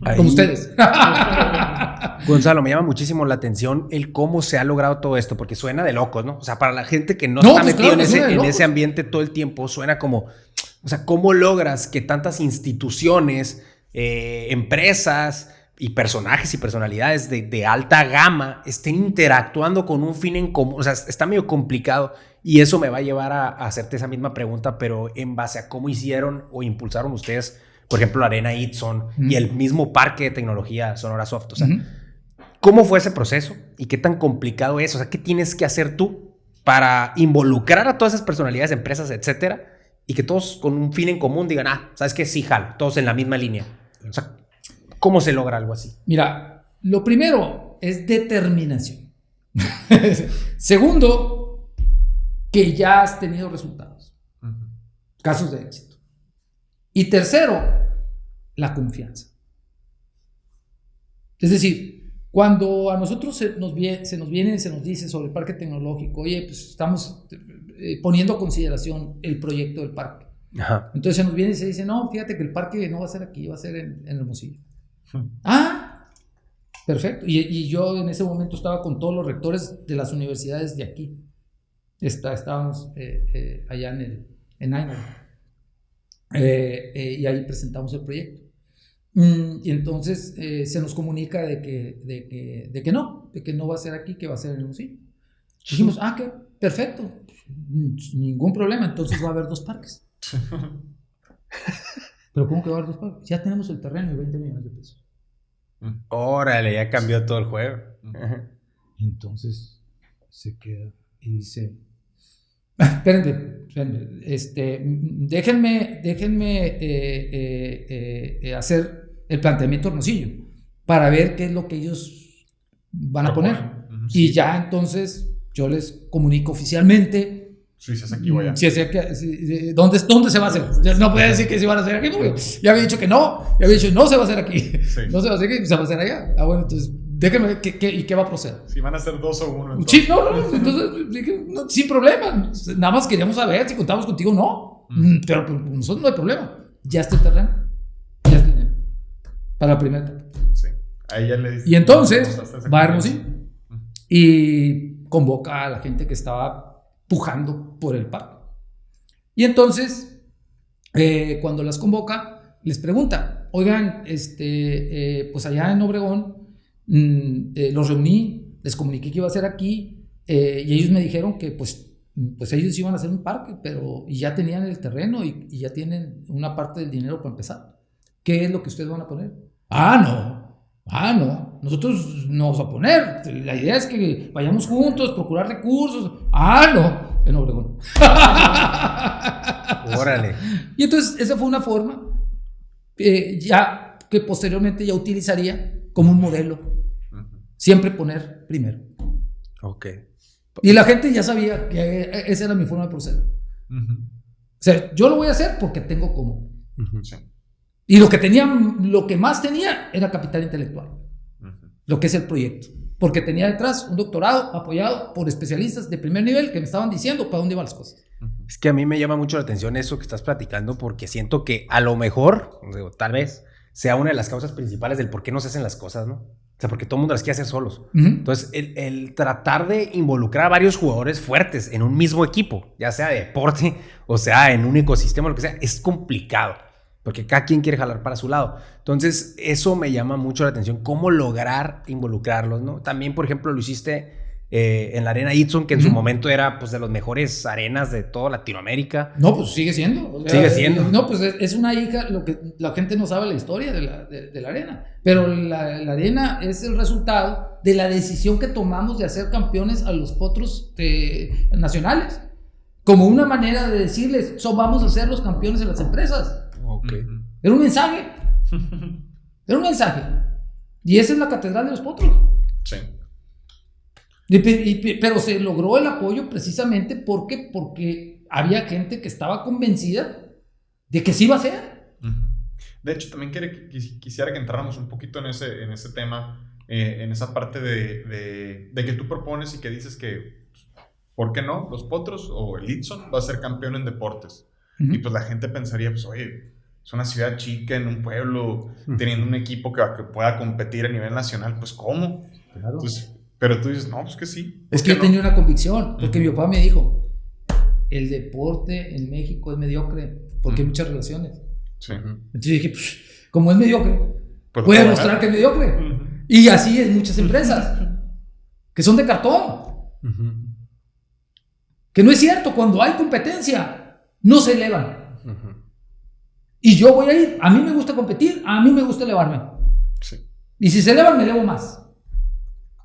Ahí. Como ustedes. Gonzalo, me llama muchísimo la atención el cómo se ha logrado todo esto, porque suena de locos, ¿no? O sea, para la gente que no está metido en ese ambiente todo el tiempo, suena como, o sea, ¿cómo logras que tantas instituciones, empresas y personajes y personalidades de alta gama estén interactuando con un fin en común? O sea, está medio complicado. Y eso me va a llevar a hacerte esa misma pregunta, pero en base a cómo hicieron o impulsaron ustedes, por ejemplo, la Arena Itson y el mismo parque de tecnología Sonora Soft. O sea, ¿cómo fue ese proceso? ¿Y qué tan complicado es? O sea, ¿qué tienes que hacer tú para involucrar a todas esas personalidades, empresas, etcétera, y que todos con un fin en común digan, ¿sabes qué? Sí, jalo, todos en la misma línea. O sea, ¿cómo se logra algo así? Mira, lo primero es determinación. Segundo, que ya has tenido resultados, casos de éxito. Y tercero, la confianza. Es decir, cuando a nosotros se nos dice sobre el parque tecnológico, oye, pues estamos poniendo a consideración el proyecto del parque. Ajá. Entonces se nos viene y se dice, no, fíjate que el parque no va a ser aquí, va a ser en Hermosillo. Perfecto. Y yo en ese momento estaba con todos los rectores de las universidades de aquí. Estábamos allá en Aino. Y ahí presentamos el proyecto. Y entonces se nos comunica de que no va a ser aquí, que va a ser en Hermosillo. Dijimos, que perfecto, ningún problema, entonces va a haber 2 parques. Pero ¿cómo que va a haber 2 parques? Ya tenemos el terreno y 20 millones de pesos. Órale, ya cambió todo el juego. Entonces se queda y dice, espérenme, déjenme hacer el planteamiento Hermosillo para ver qué es lo que ellos van a poner. Y ya entonces yo les comunico oficialmente. Si se hace aquí, voy a. ¿Dónde se va a hacer? No puede decir que se van a hacer aquí, porque ya había dicho que no. Ya había dicho, no se va a hacer aquí. Sí. No se va a hacer aquí, se va a hacer allá. Bueno, entonces, déjenme, ¿y qué va a proceder? Si van a ser 2 o 1. Sí, no, entonces, dije, no, sin problema. Nada más queríamos saber si contamos contigo o no. Pero nosotros no hay problema. Ya está el terreno. Ya está el dinero. Para la primera etapa. Sí. Ahí ya le dice. Y entonces, va a Hermosillo. Y convoca a la gente que estaba pujando por el parque. Y entonces, cuando las convoca, les pregunta, oigan, pues allá en Obregón, los reuní, les comuniqué que iba a ser aquí, y ellos me dijeron que pues ellos iban a hacer un parque, y ya tenían el terreno y ya tienen una parte del dinero para empezar. ¿Qué es lo que ustedes van a poner? No, nosotros no vamos a poner. La idea es que vayamos juntos, procurar recursos. No, en Obregón. Órale. Y entonces esa fue una forma ya que posteriormente ya utilizaría como un modelo. Siempre poner primero. Ok. Y la gente ya sabía que esa era mi forma de proceder. O sea, yo lo voy a hacer porque tengo cómo. Sí. Y lo que más tenía era capital intelectual, lo que es el proyecto, porque tenía detrás un doctorado apoyado por especialistas de primer nivel que me estaban diciendo para dónde iban las cosas. Es que a mí me llama mucho la atención eso que estás platicando, porque siento que a lo mejor, tal vez, sea una de las causas principales del por qué no se hacen las cosas, ¿no? O sea, porque todo el mundo las quiere hacer solos. Entonces, el tratar de involucrar a varios jugadores fuertes en un mismo equipo, ya sea de deporte o sea en un ecosistema, lo que sea, es complicado. Porque cada quien quiere jalar para su lado. Entonces, eso me llama mucho la atención. ¿Cómo lograr involucrarlos, no? También, por ejemplo, lo hiciste en la Arena Itzon, que en su momento era, pues, de las mejores arenas de toda Latinoamérica. No, pues sigue siendo. Sigue siendo. No, pues es una hija, lo que la gente no sabe la historia de la Arena. Pero la Arena es el resultado de la decisión que tomamos de hacer campeones a los potros nacionales. Como una manera de decirles, vamos a ser los campeones de las empresas. Okay. Era un mensaje. Y esa es la catedral de los potros. Sí. Pero se logró el apoyo precisamente porque había gente que estaba convencida de que sí iba a ser. De hecho, también quisiera que entráramos un poquito en ese tema, en esa parte de que tú propones y que dices que, ¿por qué no? Los potros o el Itzon va a ser campeón en deportes. Y pues la gente pensaría, pues, oye, es una ciudad chica en un pueblo, teniendo un equipo que pueda competir a nivel nacional, pues, ¿cómo? Claro. Pues, pero tú dices, no, pues que sí. Es que yo tenía una convicción, porque mi papá me dijo, el deporte en México es mediocre, porque hay muchas relaciones. Sí. Entonces dije, pues, como es mediocre, puede mostrar que es mediocre. Y así es muchas empresas, que son de cartón. Que no es cierto, cuando hay competencia, no se elevan. Y yo voy a ir, a mí me gusta competir, a mí me gusta elevarme. Sí. Y si se elevan, me elevo más.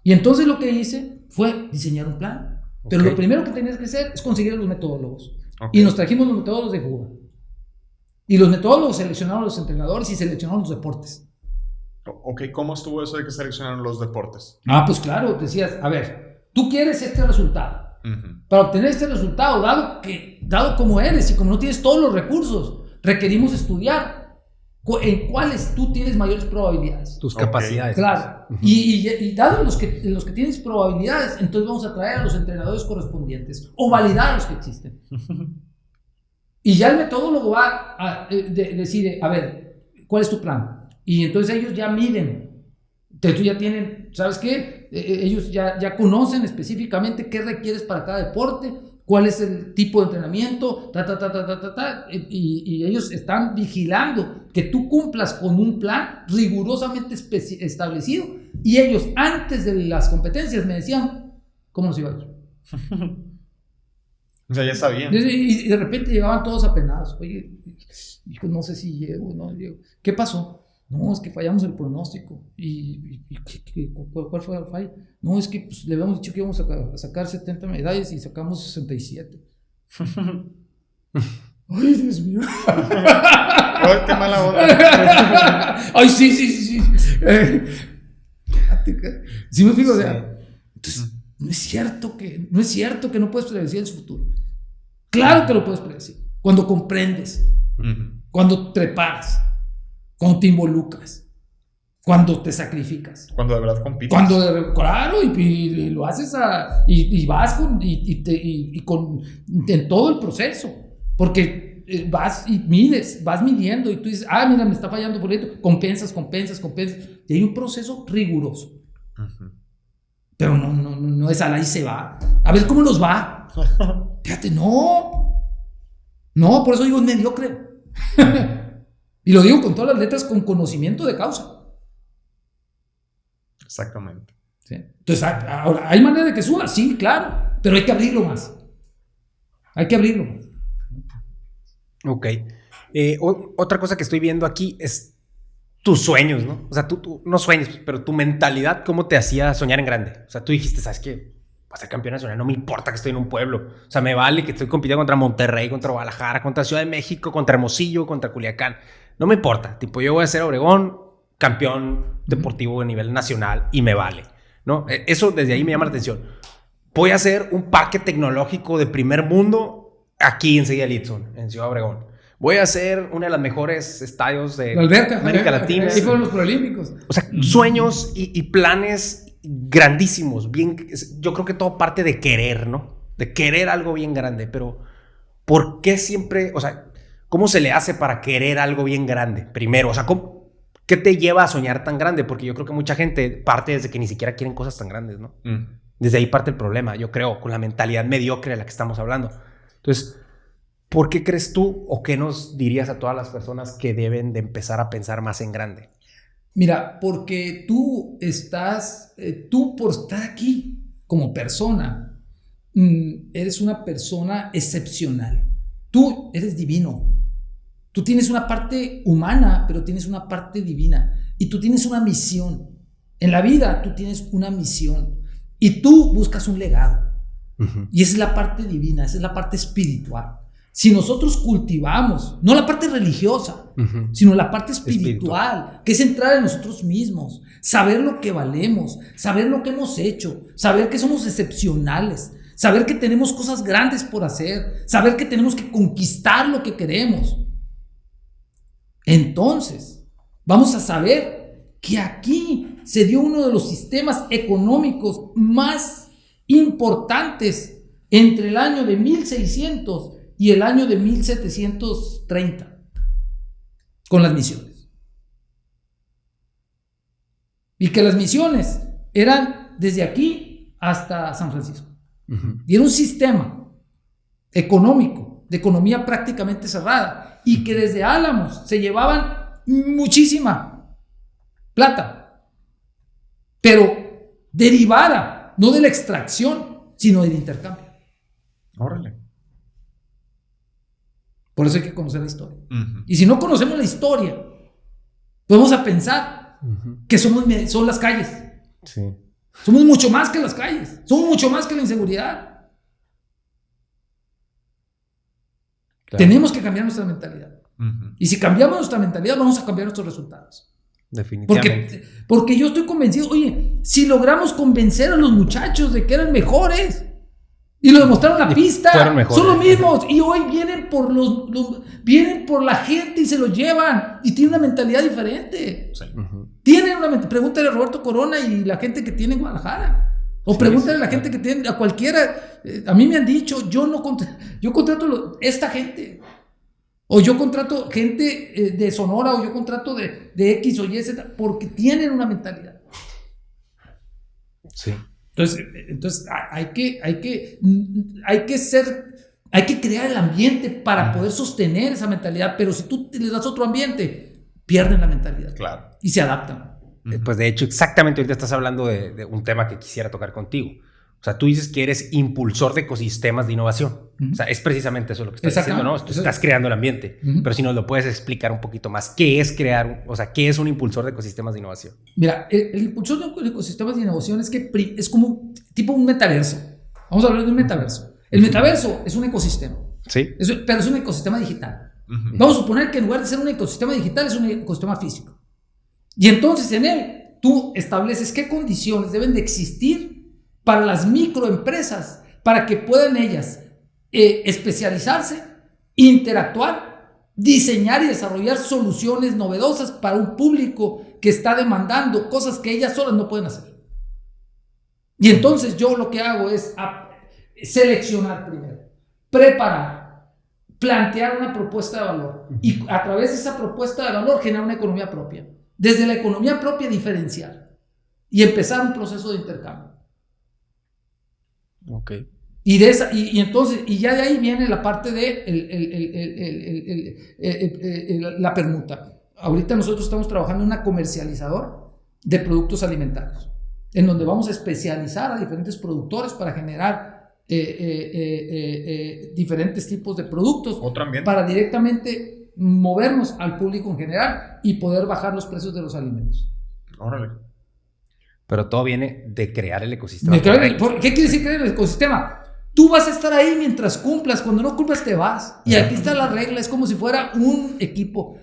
Y entonces lo que hice fue diseñar un plan. Pero lo primero que tenías que hacer es conseguir a los metodólogos. Y nos trajimos los metodólogos de Cuba. Y los metodólogos seleccionaron a los entrenadores y seleccionaron los deportes. Ok, ¿cómo estuvo eso de que seleccionaron los deportes? Pues claro, decías, a ver, tú quieres este resultado. Para obtener este resultado, dado como eres y como no tienes todos los recursos, requerimos estudiar en cuáles tú tienes mayores probabilidades. Tus capacidades. Claro. Y dado en los que tienes probabilidades, entonces vamos a traer a los entrenadores correspondientes o validar a los que existen. Y ya el metodólogo va a decir, a ver, ¿cuál es tu plan? Y entonces ellos ya miden. Entonces ya tienen, ¿sabes qué? Ellos ya conocen específicamente qué requieres para cada deporte, cuál es el tipo de entrenamiento, y ellos están vigilando que tú cumplas con un plan rigurosamente establecido. Y ellos, antes de las competencias, me decían cómo nos iba a ir. O sea, ya sabían. Y de repente llegaban todos apenados. Oye, hijo, no sé si llego, no llego. ¿Qué pasó? No, es que fallamos el pronóstico. ¿Cuál fue el fallo? No, es que pues, le habíamos dicho que íbamos a sacar 70 medallas y sacamos 67. Ay, Dios mío. Ay, qué mala onda. Ay, sí. Sí me fijo, o sea, entonces, no es cierto que no puedes predecir el futuro. Claro que lo puedes predecir. Cuando comprendes, cuando te preparas, cuando te involucras, cuando te sacrificas, cuando de verdad compites, claro, y lo haces y vas en todo el proceso, porque vas y vas midiendo y tú dices, mira, me está fallando por esto, compensas, y hay un proceso riguroso. Pero no es ahí se va. A ver cómo nos va. Fíjate, no, por eso digo es mediocre. Y lo digo con todas las letras, con conocimiento de causa. Exactamente. ¿Sí? Entonces, ahora, ¿hay manera de que suba? Sí, claro, pero hay que abrirlo más. Ok. Otra cosa que estoy viendo aquí es tus sueños, ¿no? O sea, tú no sueños, pero tu mentalidad, ¿cómo te hacía soñar en grande? O sea, tú dijiste, ¿sabes qué? Voy a ser campeón nacional, no me importa que estoy en un pueblo. O sea, me vale que estoy compitiendo contra Monterrey, contra Guadalajara, contra Ciudad de México, contra Hermosillo, contra Culiacán. No me importa. Tipo, yo voy a ser Obregón, campeón deportivo a nivel nacional y me vale, ¿no? Eso desde ahí me llama la atención. Voy a hacer un parque tecnológico de primer mundo aquí en Lidson, en Ciudad Obregón. Voy a hacer uno de los mejores estadios de América Latina. Ahí fueron los Proolímpicos. O sea, sueños y planes grandísimos. Bien, yo creo que todo parte de querer, ¿no? De querer algo bien grande. Pero, ¿por qué siempre? O sea, ¿cómo se le hace para querer algo bien grande? Primero, o sea, ¿qué te lleva a soñar tan grande? Porque yo creo que mucha gente parte desde que ni siquiera quieren cosas tan grandes, ¿no? Desde ahí parte el problema, yo creo, con la mentalidad mediocre de la que estamos hablando. Entonces, ¿por qué crees tú o qué nos dirías a todas las personas que deben de empezar a pensar más en grande? Mira, porque tú por estar aquí como persona, eres una persona excepcional. Tú eres divino. Tú tienes una parte humana, pero tienes una parte divina. Y tú tienes una misión. En la vida tú tienes una misión. Y tú buscas un legado. Y esa es la parte divina, esa es la parte espiritual. Si nosotros cultivamos, no la parte religiosa, sino la parte espiritual, que es entrar en nosotros mismos, saber lo que valemos, saber lo que hemos hecho, saber que somos excepcionales, saber que tenemos cosas grandes por hacer, saber que tenemos que conquistar lo que queremos. Entonces, vamos a saber que aquí se dio uno de los sistemas económicos más importantes entre el año de 1600 y el año de 1730, con las misiones. Y que las misiones eran desde aquí hasta San Francisco. Y era un sistema económico, de economía prácticamente cerrada, y que desde Álamos se llevaban muchísima plata, pero derivada, no de la extracción, sino del intercambio. Órale. Por eso hay que conocer la historia. Y si no conocemos la historia, podemos a pensar que son las calles. Sí. Somos mucho más que las calles. Somos mucho más que la inseguridad. Claro. Tenemos que cambiar nuestra mentalidad. Y si cambiamos nuestra mentalidad, vamos a cambiar nuestros resultados. Definitivamente. Porque yo estoy convencido, oye, si logramos convencer a los muchachos de que eran mejores, Y lo demostraron en la pista. Son los mismos. Y hoy vienen por vienen por la gente y se lo llevan. Y tienen una mentalidad diferente. Sí. Tienen una mentalidad. Pregúntale a Roberto Corona y la gente que tiene en Guadalajara. O pregúntale a la gente que tiene, a cualquiera. A mí me han dicho, yo contrato esta gente. O yo contrato gente de Sonora, o yo contrato de X o Y, Z, porque tienen una mentalidad. Sí. Entonces hay que crear el ambiente para poder sostener esa mentalidad, pero si tú les das otro ambiente, pierden la mentalidad. Claro. Y se adaptan. Pues de hecho, exactamente ahorita estás hablando de un tema que quisiera tocar contigo. O sea, tú dices que eres impulsor de ecosistemas de innovación. O sea, es precisamente eso lo que estás diciendo, ¿no? Tú estás creando el ambiente. Pero si nos lo puedes explicar un poquito más, ¿qué es qué es un impulsor de ecosistemas de innovación? Mira, el impulsor de ecosistemas de innovación es como tipo un metaverso. Vamos a hablar de un metaverso. El metaverso es un ecosistema. Sí. Pero es un ecosistema digital. Vamos a suponer que en lugar de ser un ecosistema digital, es un ecosistema físico. Y entonces en él tú estableces qué condiciones deben de existir para las microempresas, para que puedan ellas especializarse, interactuar, diseñar y desarrollar soluciones novedosas para un público que está demandando cosas que ellas solas no pueden hacer. Y entonces yo lo que hago es seleccionar primero, preparar, plantear una propuesta de valor y a través de esa propuesta de valor generar una economía propia. Desde la economía propia diferenciar y empezar un proceso de intercambio. Ok. Y entonces, y ya de ahí viene la parte de la permuta. Ahorita nosotros estamos trabajando en una comercializadora de productos alimentarios, en donde vamos a especializar a diferentes productores para generar diferentes tipos de productos para directamente movernos al público en general y poder bajar los precios de los alimentos. Órale. Pero todo viene de crear el ecosistema. ¿Qué quiere decir crear el ecosistema? Tú vas a estar ahí mientras cumplas. Cuando no cumplas te vas. Y aquí está la regla. Es como si fuera un equipo,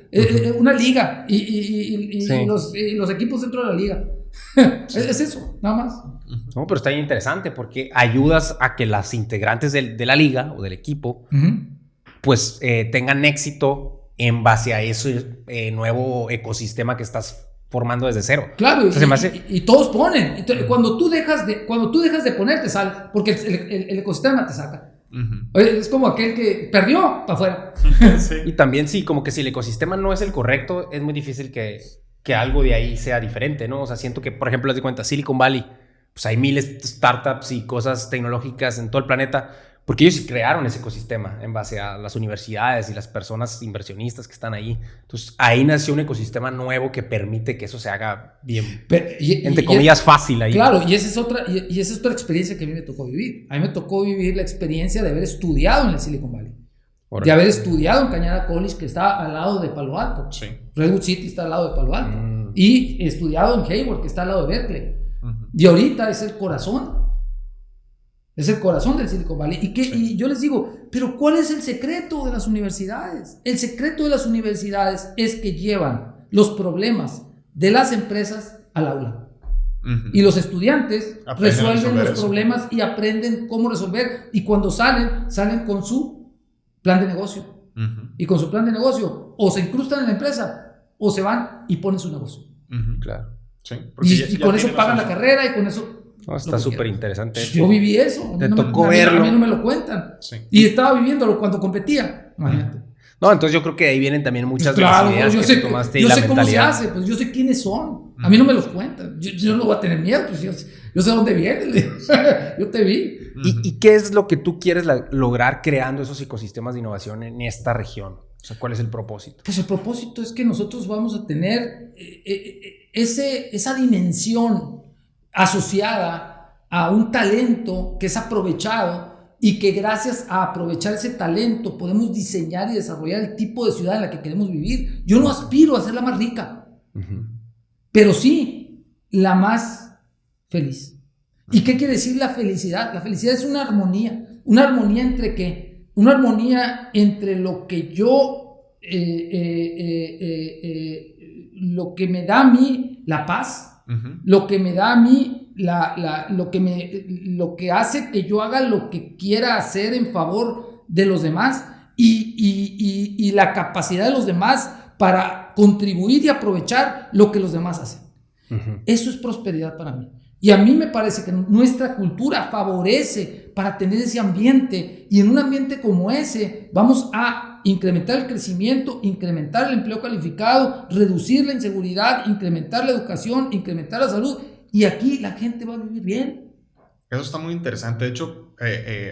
una liga y los equipos dentro de la liga. Es eso, nada más. No, pero está bien interesante porque ayudas a que las integrantes de la liga o del equipo pues tengan éxito en base a ese nuevo ecosistema que estás formando desde cero. Claro, y todos ponen. Entonces, cuando tú dejas de poner, te sale, porque el ecosistema te saca. Es como aquel que perdió para afuera. Sí. Y también sí, como que si el ecosistema no es el correcto, es muy difícil que algo de ahí sea diferente, ¿no? O sea, siento que, por ejemplo, haz de cuenta, Silicon Valley, pues hay miles de startups y cosas tecnológicas en todo el planeta, porque ellos crearon ese ecosistema en base a las universidades y las personas inversionistas que están ahí. Entonces, ahí nació un ecosistema nuevo que permite que eso se haga bien, entre comillas, fácil ahí. Claro, y esa es otra experiencia que a mí me tocó vivir. A mí me tocó vivir la experiencia de haber estudiado en el Silicon Valley. De haber estudiado en Cañada College, que está al lado de Palo Alto. Sí. Redwood City está al lado de Palo Alto. Y estudiado en Hayward, que está al lado de Berkeley. Y ahorita es el corazón. Es el corazón del Silicon Valley. Y yo les digo, pero ¿cuál es el secreto de las universidades? El secreto de las universidades es que llevan los problemas de las empresas al aula. Y los estudiantes resuelven los problemas y aprenden cómo resolver. Y cuando salen con su plan de negocio. Y con su plan de negocio, o se incrustan en la empresa, o se van y ponen su negocio. Claro. Sí, y con eso pagan la carrera y con eso... No, está súper interesante. Yo viví eso. Te tocó verlo. A mí no me lo cuentan. Sí. Y estaba viviéndolo cuando competía. Imagínate. No, entonces yo creo que ahí vienen también muchas de las ideas que tomaste y la mentalidad. Cómo se hace, pues yo sé quiénes son. A mí no me los cuentan. Yo no voy a tener miedo, pues yo sé dónde vienes. Yo te vi. ¿Y qué es lo que tú quieres lograr creando esos ecosistemas de innovación en esta región? O sea, ¿cuál es el propósito? Pues el propósito es que nosotros vamos a tener esa dimensión asociada a un talento que es aprovechado y que gracias a aprovechar ese talento podemos diseñar y desarrollar el tipo de ciudad en la que queremos vivir. Yo no aspiro a ser la más rica, pero sí la más feliz. ¿Y qué quiere decir la felicidad? La felicidad es una armonía. ¿Una armonía entre qué? Una armonía entre lo que yo, lo que me da a mí la paz, lo que me da a mí lo que hace que yo haga lo que quiera hacer en favor de los demás y la capacidad de los demás para contribuir y aprovechar lo que los demás hacen. Eso es prosperidad para mí. Y a mí me parece que nuestra cultura favorece para tener ese ambiente, y en un ambiente como ese vamos a incrementar el crecimiento, incrementar el empleo calificado, reducir la inseguridad, incrementar la educación, incrementar la salud, y aquí la gente va a vivir bien. Eso está muy interesante. De hecho,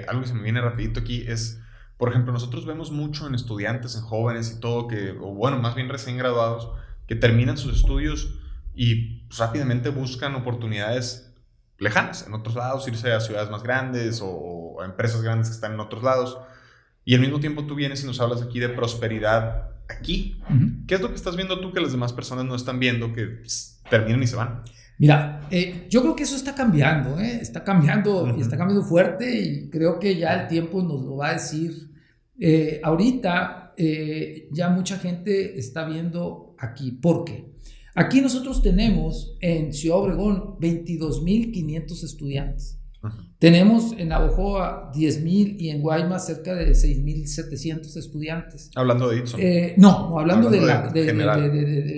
algo que se me viene rapidito aquí es, por ejemplo, nosotros vemos mucho en estudiantes, en jóvenes y todo, o bueno, más bien recién graduados, que terminan sus estudios y rápidamente buscan oportunidades lejanas, en otros lados, irse a ciudades más grandes o a empresas grandes que están en otros lados. Y al mismo tiempo tú vienes y nos hablas aquí de prosperidad aquí. ¿Qué es lo que estás viendo tú que las demás personas no están viendo, que terminan y se van? Mira, yo creo que eso está cambiando, está cambiando y está cambiando fuerte, y creo que ya el tiempo nos lo va a decir. Ahorita ya mucha gente está viendo aquí. ¿Por qué? Aquí nosotros tenemos en Ciudad Obregón 22,500 estudiantes. Tenemos en Navojoa 10,000 y en Guaymas cerca de 6,700 estudiantes. Hablando de Itson. No, hablando de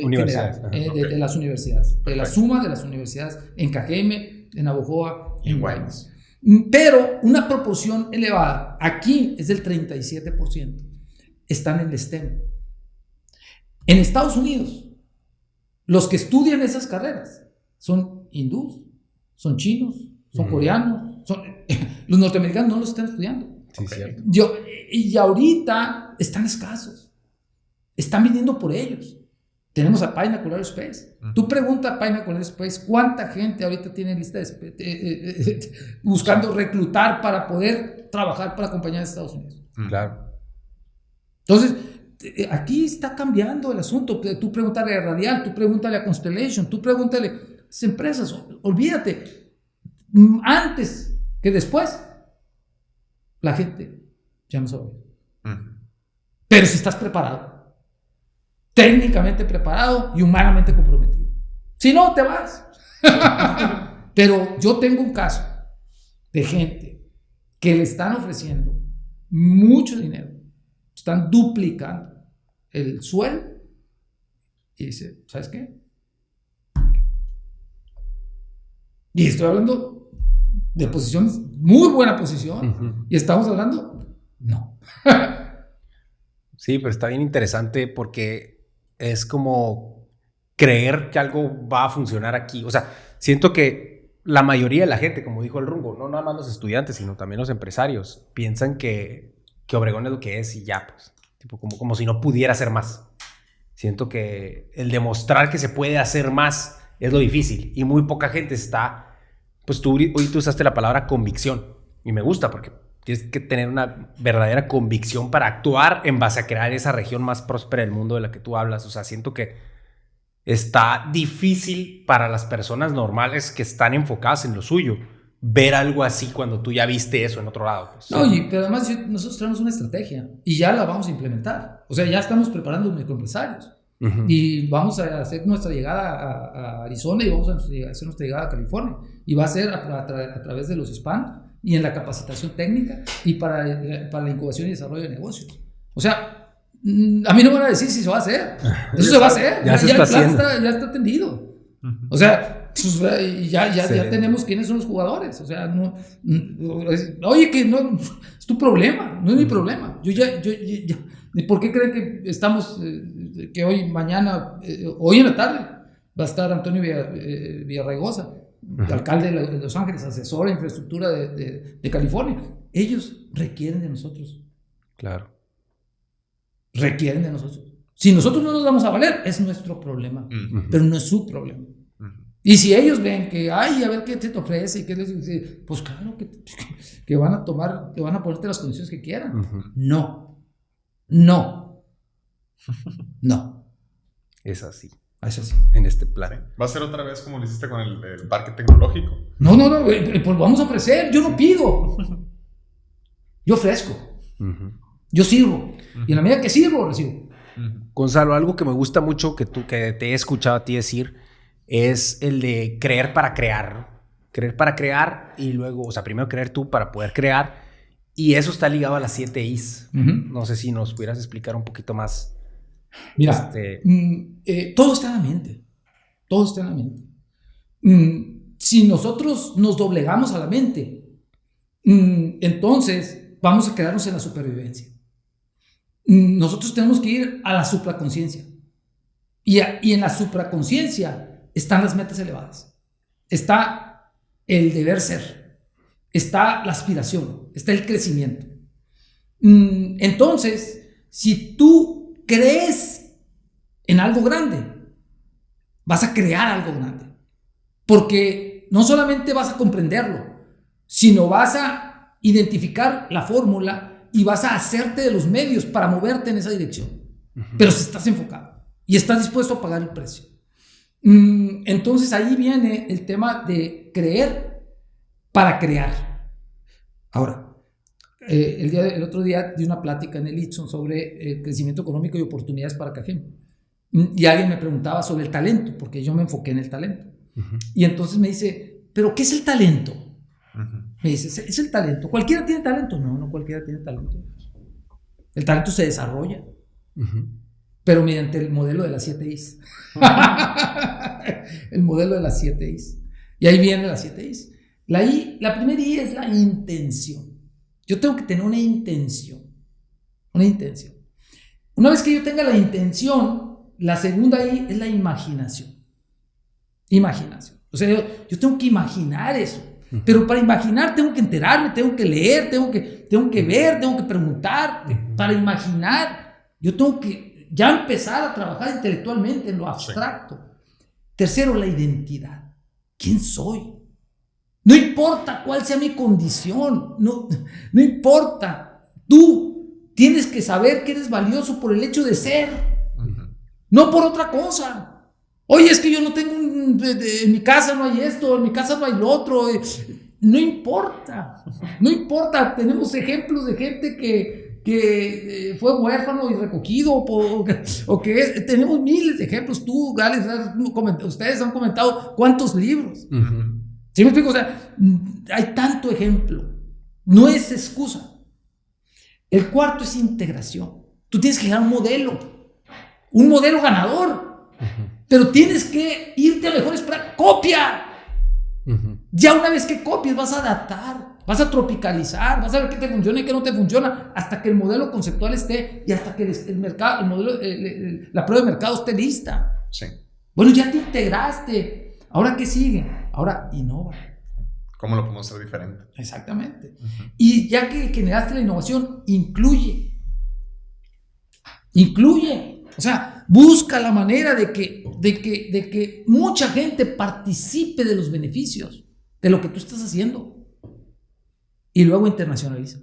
universidades. De las universidades. De la suma de las universidades en Cajeme, en Navojoa, en Guaymas. Pero una proporción elevada, aquí es del 37%, están en el STEM. En Estados Unidos, los que estudian esas carreras son hindús, son chinos, son coreanos, los norteamericanos no los están estudiando. Sí, cierto. Y ahorita están escasos, están viniendo por ellos. Tenemos a Pineapple Aerospace. Tú pregunta a Pineapple Aerospace cuánta gente ahorita tiene lista buscando reclutar para poder trabajar para compañías de Estados Unidos. Claro. Entonces, aquí está cambiando el asunto. Tú pregúntale a Radial, tú pregúntale a Constellation, tú pregúntale a las empresas. Olvídate, antes que después, la gente ya no sabe. Pero si estás preparado, técnicamente preparado y humanamente comprometido. Si no, te vas. Pero yo tengo un caso de gente que le están ofreciendo mucho dinero, están duplicando el sueldo y dice, ¿sabes qué? Y estoy hablando de posiciones, muy buena posición, y estamos hablando, no. Sí, pero está bien interesante porque es como creer que algo va a funcionar aquí. O sea, siento que la mayoría de la gente, como dijo el Rungo, no nada más los estudiantes, sino también los empresarios, piensan que Obregón es lo que es y ya, pues. Tipo, como si no pudiera hacer más. Siento que el demostrar que se puede hacer más es lo difícil. Y muy poca gente está... Pues hoy tú usaste la palabra convicción. Y me gusta porque tienes que tener una verdadera convicción para actuar en base a crear esa región más próspera del mundo de la que tú hablas. O sea, siento que está difícil para las personas normales que están enfocadas en lo suyo ver algo así cuando tú ya viste eso en otro lado. Pues. No, pero además nosotros tenemos una estrategia y ya la vamos a implementar. O sea, ya estamos preparando microempresarios y vamos a hacer nuestra llegada a Arizona y vamos a hacer nuestra llegada a California. Y va a ser a través de los hispanos y en la capacitación técnica y para la incubación y desarrollo de negocios. O sea, a mí no me van a decir si se va a hacer. Eso se va a hacer. Ya el plan ya está atendido. O sea, ya tenemos quiénes son los jugadores. O sea, oye, que no es tu problema, no es mi problema. ¿Por qué creen que estamos, que hoy, mañana, hoy en la tarde va a estar Antonio Villarraigosa, alcalde de Los Ángeles, asesor de infraestructura de California? Ellos requieren de nosotros. Claro. Requieren de nosotros. Si nosotros no nos vamos a valer, es nuestro problema, pero no es su problema. Y si ellos ven que, a ver qué te ofrece, y qué les dice, pues claro que van a tomar, que van a ponerte las condiciones que quieran. No. Es así. Es así. En este plan. ¿Va a ser otra vez como lo hiciste con el parque tecnológico? No, pues vamos a ofrecer. Yo no pido. Yo ofrezco. Yo sirvo. Y en la medida que sirvo, recibo. Gonzalo, algo que me gusta mucho que te he escuchado a ti decir es el de creer para crear. Creer para crear y luego, o sea, primero creer tú para poder crear. Y eso está ligado a las 7 Is. No sé si nos pudieras explicar un poquito más. Mira, todo está en la mente. Todo está en la mente. Si nosotros nos doblegamos a la mente, entonces vamos a quedarnos en la supervivencia. Nosotros tenemos que ir a la supraconsciencia. Y en la supraconsciencia están las metas elevadas. Está el deber ser. Está la aspiración. Está el crecimiento. Entonces, si tú crees en algo grande, vas a crear algo grande. Porque no solamente vas a comprenderlo, sino vas a identificar la fórmula y vas a hacerte de los medios para moverte en esa dirección. Pero si estás enfocado y estás dispuesto a pagar el precio. Entonces ahí viene el tema de creer para crear. Ahora, el otro día di una plática en el Itson sobre el crecimiento económico y oportunidades para Cajeme. Y alguien me preguntaba sobre el talento, porque yo me enfoqué en el talento. Y entonces me dice, ¿pero qué es el talento? Me dice, ¿es el talento? ¿Cualquiera tiene talento? No, no cualquiera tiene talento. El talento se desarrolla, pero mediante el modelo de las 7 Is. El modelo de las 7 Is. Y ahí viene las 7 Is. La primera I es la intención. Yo tengo que tener una intención. Una intención. Una vez que yo tenga la intención, la segunda I es la imaginación. Imaginación. O sea, yo tengo que imaginar eso. Pero para imaginar tengo que enterarme, tengo que leer, tengo que ver, tengo que preguntar. Para imaginar, yo tengo que ya empezar a trabajar intelectualmente en lo abstracto. Tercero, la identidad. ¿Quién soy? No importa cuál sea mi condición, no importa. Tú tienes que saber que eres valioso por el hecho de ser, no por otra cosa. Oye, es que yo no tengo, en mi casa no hay esto, en mi casa no hay lo otro. No importa, no importa. Tenemos ejemplos de gente que fue huérfano y recogido, o que tenemos miles de ejemplos. Tú, Gales, ustedes han comentado cuántos libros. ¿Sí me explico? O sea, hay tanto ejemplo. No es excusa. El cuarto es integración. Tú tienes que generar un modelo ganador. Pero tienes que irte a mejores prácticas. ¡Copia! Ya una vez que copies, vas a adaptar, vas a tropicalizar, vas a ver qué te funciona y qué no te funciona, hasta que el modelo conceptual esté y hasta que el mercado, el modelo, la prueba de mercado esté lista. Sí. Bueno, ya te integraste. ¿Ahora qué sigue? Ahora innova. ¿Cómo lo podemos hacer diferente? Exactamente. Y ya que generaste la innovación, incluye. O sea, busca la manera de que mucha gente participe de los beneficios de lo que tú estás haciendo. Y luego internacionaliza.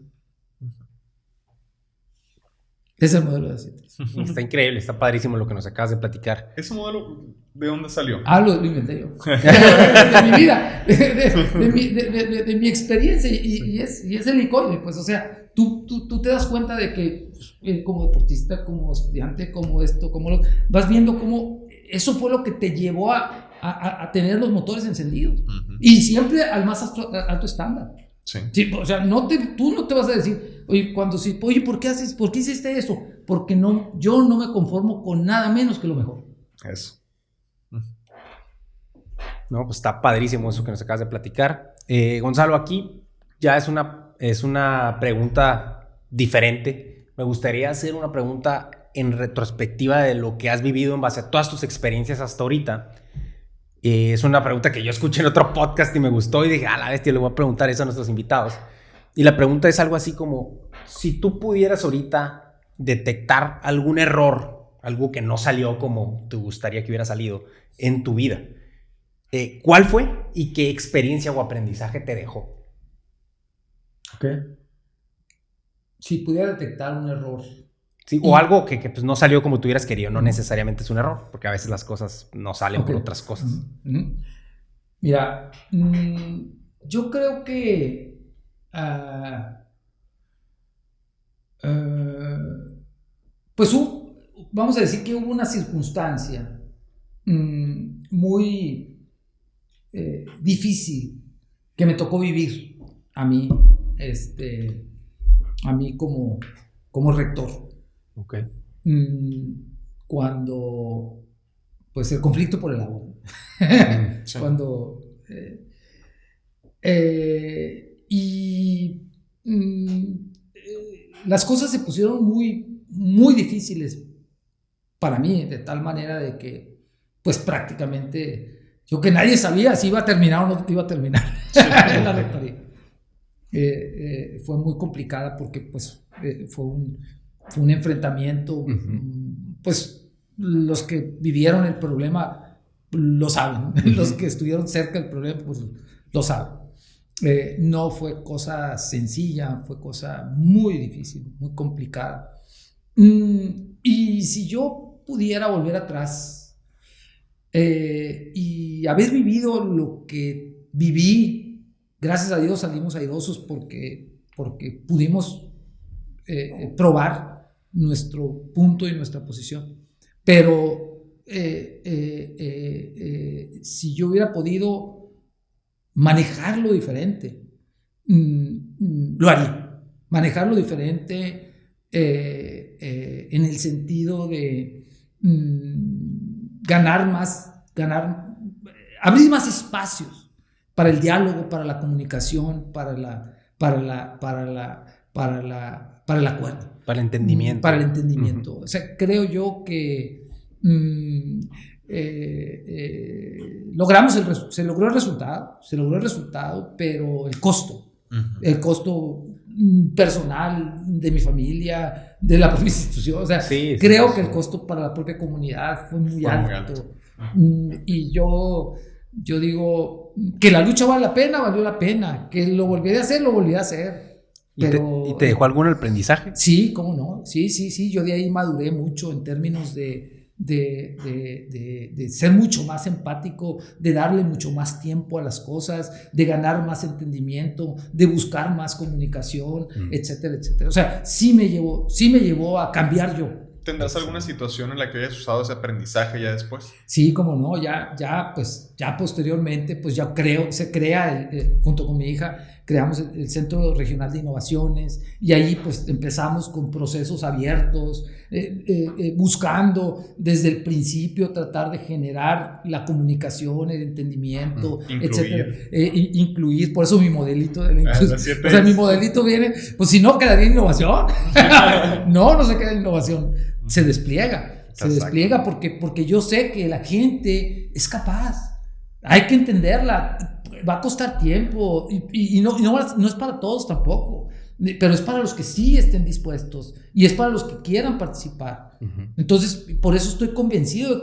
Ese es el modelo de Aceites. Está increíble, está padrísimo lo que nos acabas de platicar. ¿Ese modelo de dónde salió? Lo inventé yo. De mi vida, de mi experiencia. Y es helicoide, pues, o sea, tú te das cuenta de que como deportista, como estudiante, como esto, vas viendo cómo eso fue lo que te llevó a tener los motores encendidos. Y siempre al más alto estándar. Sí, o sea, tú no te vas a decir, oye, ¿por qué hiciste eso? Porque yo no me conformo con nada menos que lo mejor. Eso. No, pues está padrísimo eso que nos acabas de platicar. Gonzalo, aquí ya es una pregunta diferente. Me gustaría hacer una pregunta en retrospectiva de lo que has vivido en base a todas tus experiencias hasta ahorita. Es una pregunta que yo escuché en otro podcast y me gustó y dije, a la bestia, le voy a preguntar eso a nuestros invitados. Y la pregunta es algo así como, si tú pudieras ahorita detectar algún error, algo que no salió como te gustaría que hubiera salido en tu vida, ¿cuál fue y qué experiencia o aprendizaje te dejó? Ok. Si pudiera detectar un error. Sí, o algo que pues no salió como tú hubieras querido, no necesariamente es un error, porque a veces las cosas no salen por otras cosas. Mira, yo creo que pues vamos a decir que hubo una circunstancia muy difícil me tocó vivir a mí como rector. Okay. Cuando, pues, el conflicto por el agua. Sí. Cuando... las cosas se pusieron muy, muy difíciles para mí, de tal manera de que, pues, prácticamente, yo que nadie sabía si iba a terminar o no iba a terminar la rectoría. Fue muy complicada porque, pues, fue un enfrentamiento. Pues, los que vivieron el problema lo saben. Los que estuvieron cerca del problema, pues, lo saben. No fue cosa sencilla, fue cosa muy difícil, muy complicada. Y si yo pudiera volver atrás y haber vivido lo que viví, gracias a Dios salimos airosos porque pudimos probar nuestro punto y nuestra posición. Pero si yo hubiera podido manejarlo diferente, lo haría. Manejarlo diferente en el sentido de abrir más espacios para el diálogo, para la comunicación, para el acuerdo. Para el entendimiento. Para el entendimiento. O sea, creo yo que se logró el resultado, pero el costo personal de mi familia, de la propia institución, o sea, creo que el costo para la propia comunidad fue muy alto. Y yo digo que la lucha valió la pena, que lo volví a hacer. Pero, ¿Y te dejó algún aprendizaje? Sí, cómo no, sí, yo de ahí maduré mucho en términos de ser mucho más empático, de darle mucho más tiempo a las cosas, de ganar más entendimiento, de buscar más comunicación, etcétera, etcétera. O sea, sí me llevó a cambiar yo. ¿Tendrás alguna situación en la que hayas usado ese aprendizaje ya después? Sí, cómo no, ya posteriormente, pues ya se crea, junto con mi hija, creamos el Centro Regional de Innovaciones, y ahí pues empezamos con procesos abiertos, buscando desde el principio tratar de generar la comunicación, el entendimiento, etcétera, incluir, por eso mi modelito de la inclusión. O sea, mi modelito viene, pues si no quedaría innovación. no se queda innovación, se despliega porque yo sé que la gente es capaz, hay que entenderla. Va a costar tiempo y no es para todos tampoco, pero es para los que sí estén dispuestos y es para los que quieran participar. Entonces, por eso estoy convencido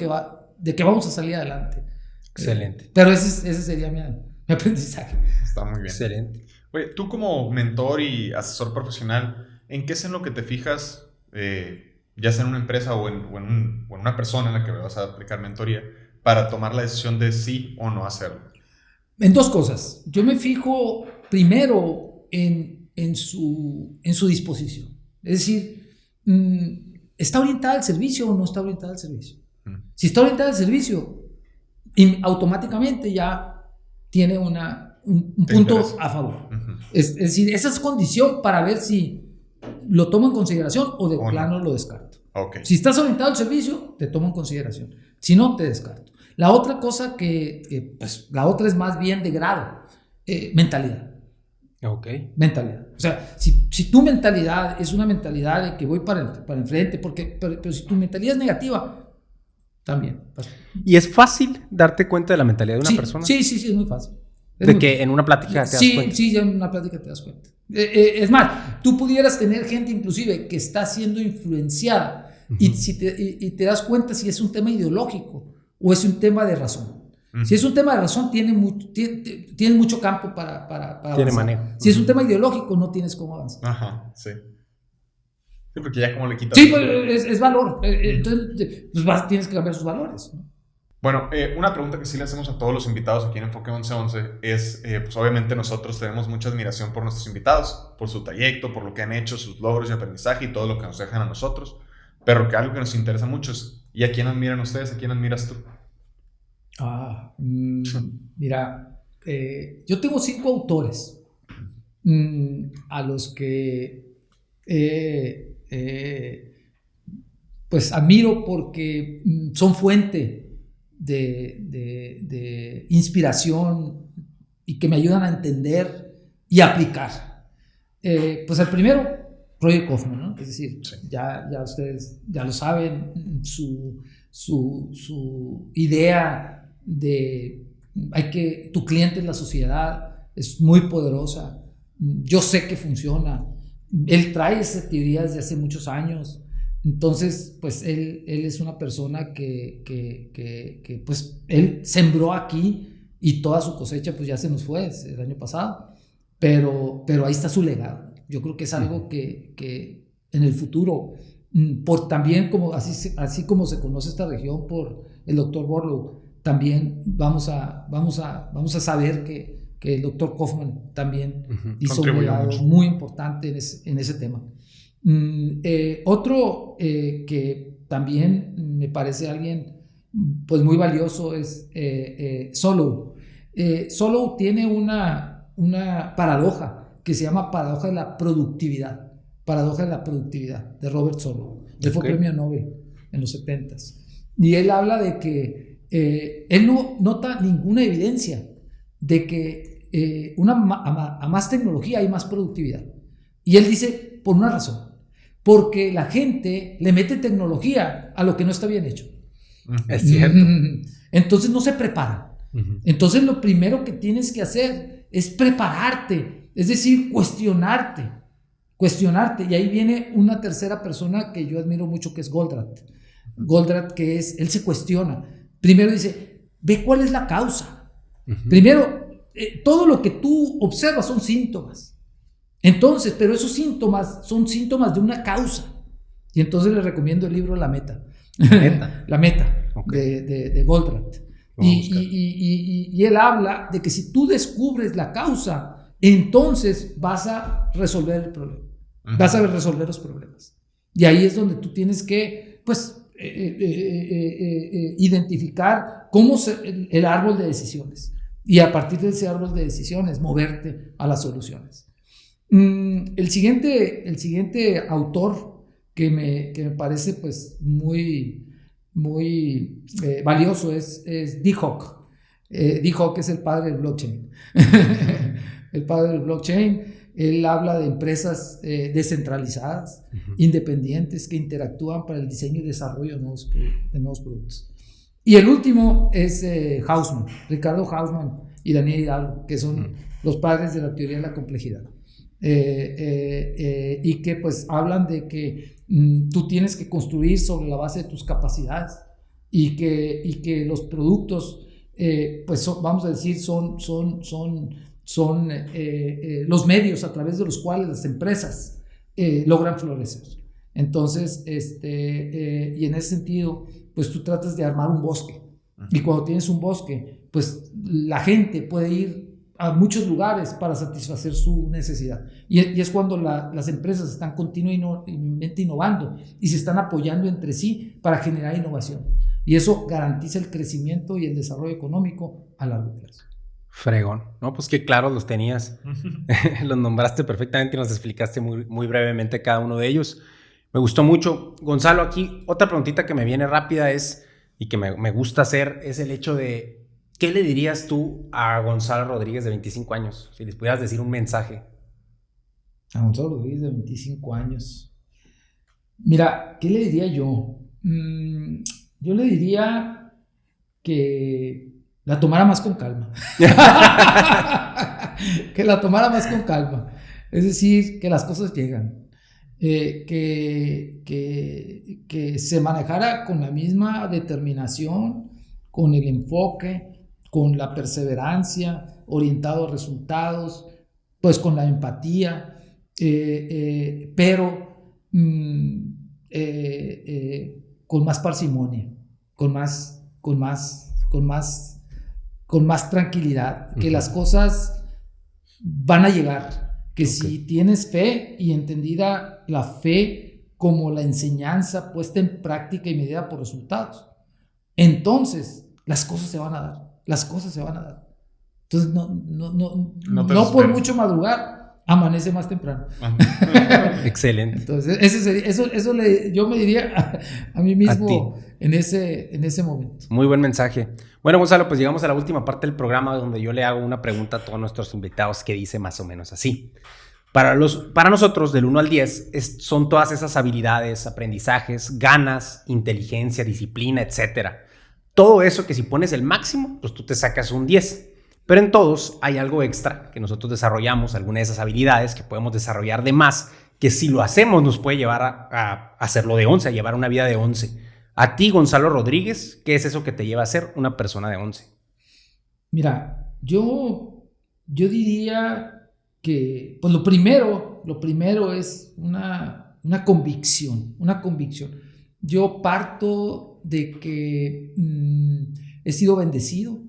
de que vamos a salir adelante. Excelente. Pero ese sería mi aprendizaje. Está muy bien. Excelente. Oye, tú como mentor y asesor profesional, ¿en qué es en lo que te fijas, ya sea en una empresa o en una persona en la que vas a aplicar mentoría, para tomar la decisión de sí o no hacerlo? En dos cosas. Yo me fijo primero en su disposición. Es decir, ¿está orientada al servicio o no está orientada al servicio? Si está orientada al servicio, automáticamente ya tiene un punto a favor. Es decir, esa es condición para ver si lo tomo en consideración o de plano lo descarto. Okay. Si estás orientado al servicio, te tomo en consideración. Si no, te descarto. La otra cosa pues la otra es más bien de grado, mentalidad. Ok. Mentalidad. O sea, si tu mentalidad es una mentalidad de que voy para enfrente, pero si tu mentalidad es negativa, también. ¿Y es fácil darte cuenta de la mentalidad de una persona? Sí, es muy fácil. En una plática te das cuenta. Sí, en una plática te das cuenta. Es más, tú pudieras tener gente inclusive que está siendo influenciada y te das cuenta si es un tema ideológico o es un tema de razón. Si es un tema de razón, tiene mucho campo para tiene avanzar. manejo. Si es un tema ideológico, no tienes cómo avanzar. Ajá, sí. Sí, porque ya como le quitas... Sí, pues es valor. Entonces, pues tienes que cambiar sus valores, ¿no? Bueno, una pregunta que sí le hacemos a todos los invitados aquí en Enfoque 1111 es, pues obviamente nosotros tenemos mucha admiración por nuestros invitados, por su trayecto, por lo que han hecho, sus logros y aprendizaje y todo lo que nos dejan a nosotros, pero que algo que nos interesa mucho es, ¿y a quién admiran ustedes? ¿A quién admiras tú? Mira, yo tengo 5 autores a los que pues admiro porque son fuente de inspiración y que me ayudan a entender y aplicar. Pues el primero, Roger Kaufman, ¿no? Es decir, sí. ya ustedes ya lo saben, su idea de tu cliente es la sociedad es muy poderosa. Yo sé que funciona. Él trae esa teoría desde hace muchos años. Entonces, pues él es una persona que pues él sembró aquí y toda su cosecha pues ya se nos fue el año pasado. Pero ahí está su legado. Yo creo que es algo que en el futuro, por también como así como se conoce esta región por el Dr. Borlaug, también vamos a saber que el Dr. Kaufman también hizo un legado muy importante en ese tema. Otro que también me parece alguien pues muy valioso es Solow. Solow tiene una paradoja que se llama paradoja de la productividad. Paradoja de la productividad de Robert Solow. Él fue premio Nobel en los 70s. Y él habla de que él no nota ninguna evidencia de que a más tecnología hay más productividad. Y él dice, por una razón, porque la gente le mete tecnología a lo que no está bien hecho. Es cierto. Entonces no se prepara. Entonces lo primero que tienes que hacer es prepararte, es decir, cuestionarte. Y ahí viene una tercera persona que yo admiro mucho, que es Goldratt. Goldratt, que él se cuestiona. Primero dice, ve cuál es la causa. Primero, todo lo que tú observas son síntomas. Entonces, pero esos síntomas son síntomas de una causa. Y entonces le recomiendo el libro La Meta. La Meta, okay. de Goldratt. Y él habla de que si tú descubres la causa, entonces vas a resolver el problema. Vas a resolver los problemas. Y ahí es donde tú tienes que, pues, identificar el árbol de decisiones. Y a partir de ese árbol de decisiones, moverte a las soluciones. El siguiente autor que me parece, pues, muy valioso es Dee Hock. Dee Hock es el padre del blockchain. El padre del blockchain. Él habla de empresas descentralizadas, independientes, que interactúan para el diseño y desarrollo de nuevos productos. Y el último es Hausman, Ricardo Hausman y Daniel Hidalgo, que son los padres de la teoría de la complejidad. Y que pues hablan de que tú tienes que construir sobre la base de tus capacidades y que los productos, pues vamos a decir, son los medios a través de los cuales las empresas logran florecer. Entonces, y en ese sentido, pues tú tratas de armar un bosque. Y cuando tienes un bosque, pues la gente puede ir a muchos lugares para satisfacer su necesidad. Y es cuando las empresas están continuamente innovando y se están apoyando entre sí para generar innovación. Y eso garantiza el crecimiento y el desarrollo económico a largo plazo. Fregón. No, pues qué claros los tenías. Los nombraste perfectamente y nos explicaste muy, muy brevemente cada uno de ellos. Me gustó mucho. Gonzalo, aquí otra preguntita que me viene rápida y que me gusta hacer, es el hecho de, ¿qué le dirías tú a Gonzalo Rodríguez de 25 años? Si les pudieras decir un mensaje. A Gonzalo Rodríguez de 25 años. Mira, ¿qué le diría yo? Yo le diría que la tomara más con calma. Que la tomara más con calma. Es decir, que las cosas llegan. Que se manejara con la misma determinación, con el enfoque, con la perseverancia, orientado a resultados, pues con la empatía, pero con más parsimonia, con más tranquilidad, que las cosas van a llegar, que si tienes fe y entendida la fe como la enseñanza puesta en práctica y medida por resultados, entonces las cosas se van a dar, Entonces, No te no por desesperes. mucho madrugar, amanece más temprano. Excelente. Entonces, yo me diría a mí mismo en ese momento. Muy buen mensaje. Bueno, Gonzalo, pues llegamos a la última parte del programa donde yo le hago una pregunta a todos nuestros invitados que dice más o menos así. Para nosotros, del 1 al 10, son todas esas habilidades, aprendizajes, ganas, inteligencia, disciplina, etcétera. Todo eso que si pones el máximo, pues tú te sacas un 10. Pero en todos hay algo extra que nosotros desarrollamos, alguna de esas habilidades que podemos desarrollar de más, que si lo hacemos nos puede llevar a hacerlo de 11, a llevar una vida de 11. A ti, Gonzalo Rodríguez, ¿qué es eso que te lleva a ser una persona de 11? Mira, yo diría que pues lo primero es una convicción. Yo parto de que he sido bendecido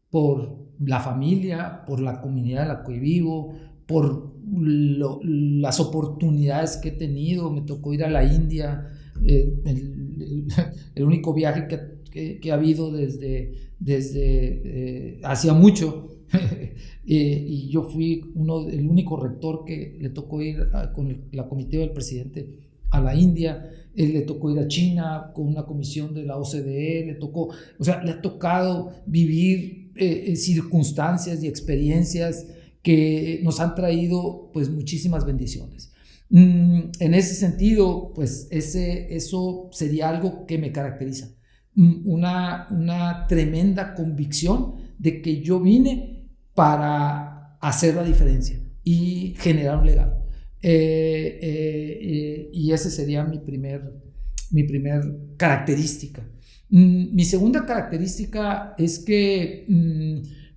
por la familia, por la comunidad en la que vivo, por las oportunidades que he tenido. Me tocó ir a la India, el único viaje que ha habido desde hacía mucho. Y yo fui el único rector que le tocó ir con la comitiva del presidente a la India. Le tocó ir a China con una comisión de la OCDE, le ha tocado vivir circunstancias y experiencias que nos han traído pues muchísimas bendiciones. En ese sentido, pues eso sería algo que me caracteriza, una tremenda convicción de que yo vine para hacer la diferencia y generar un legado. Y ese sería mi primer característica. Mi segunda característica es que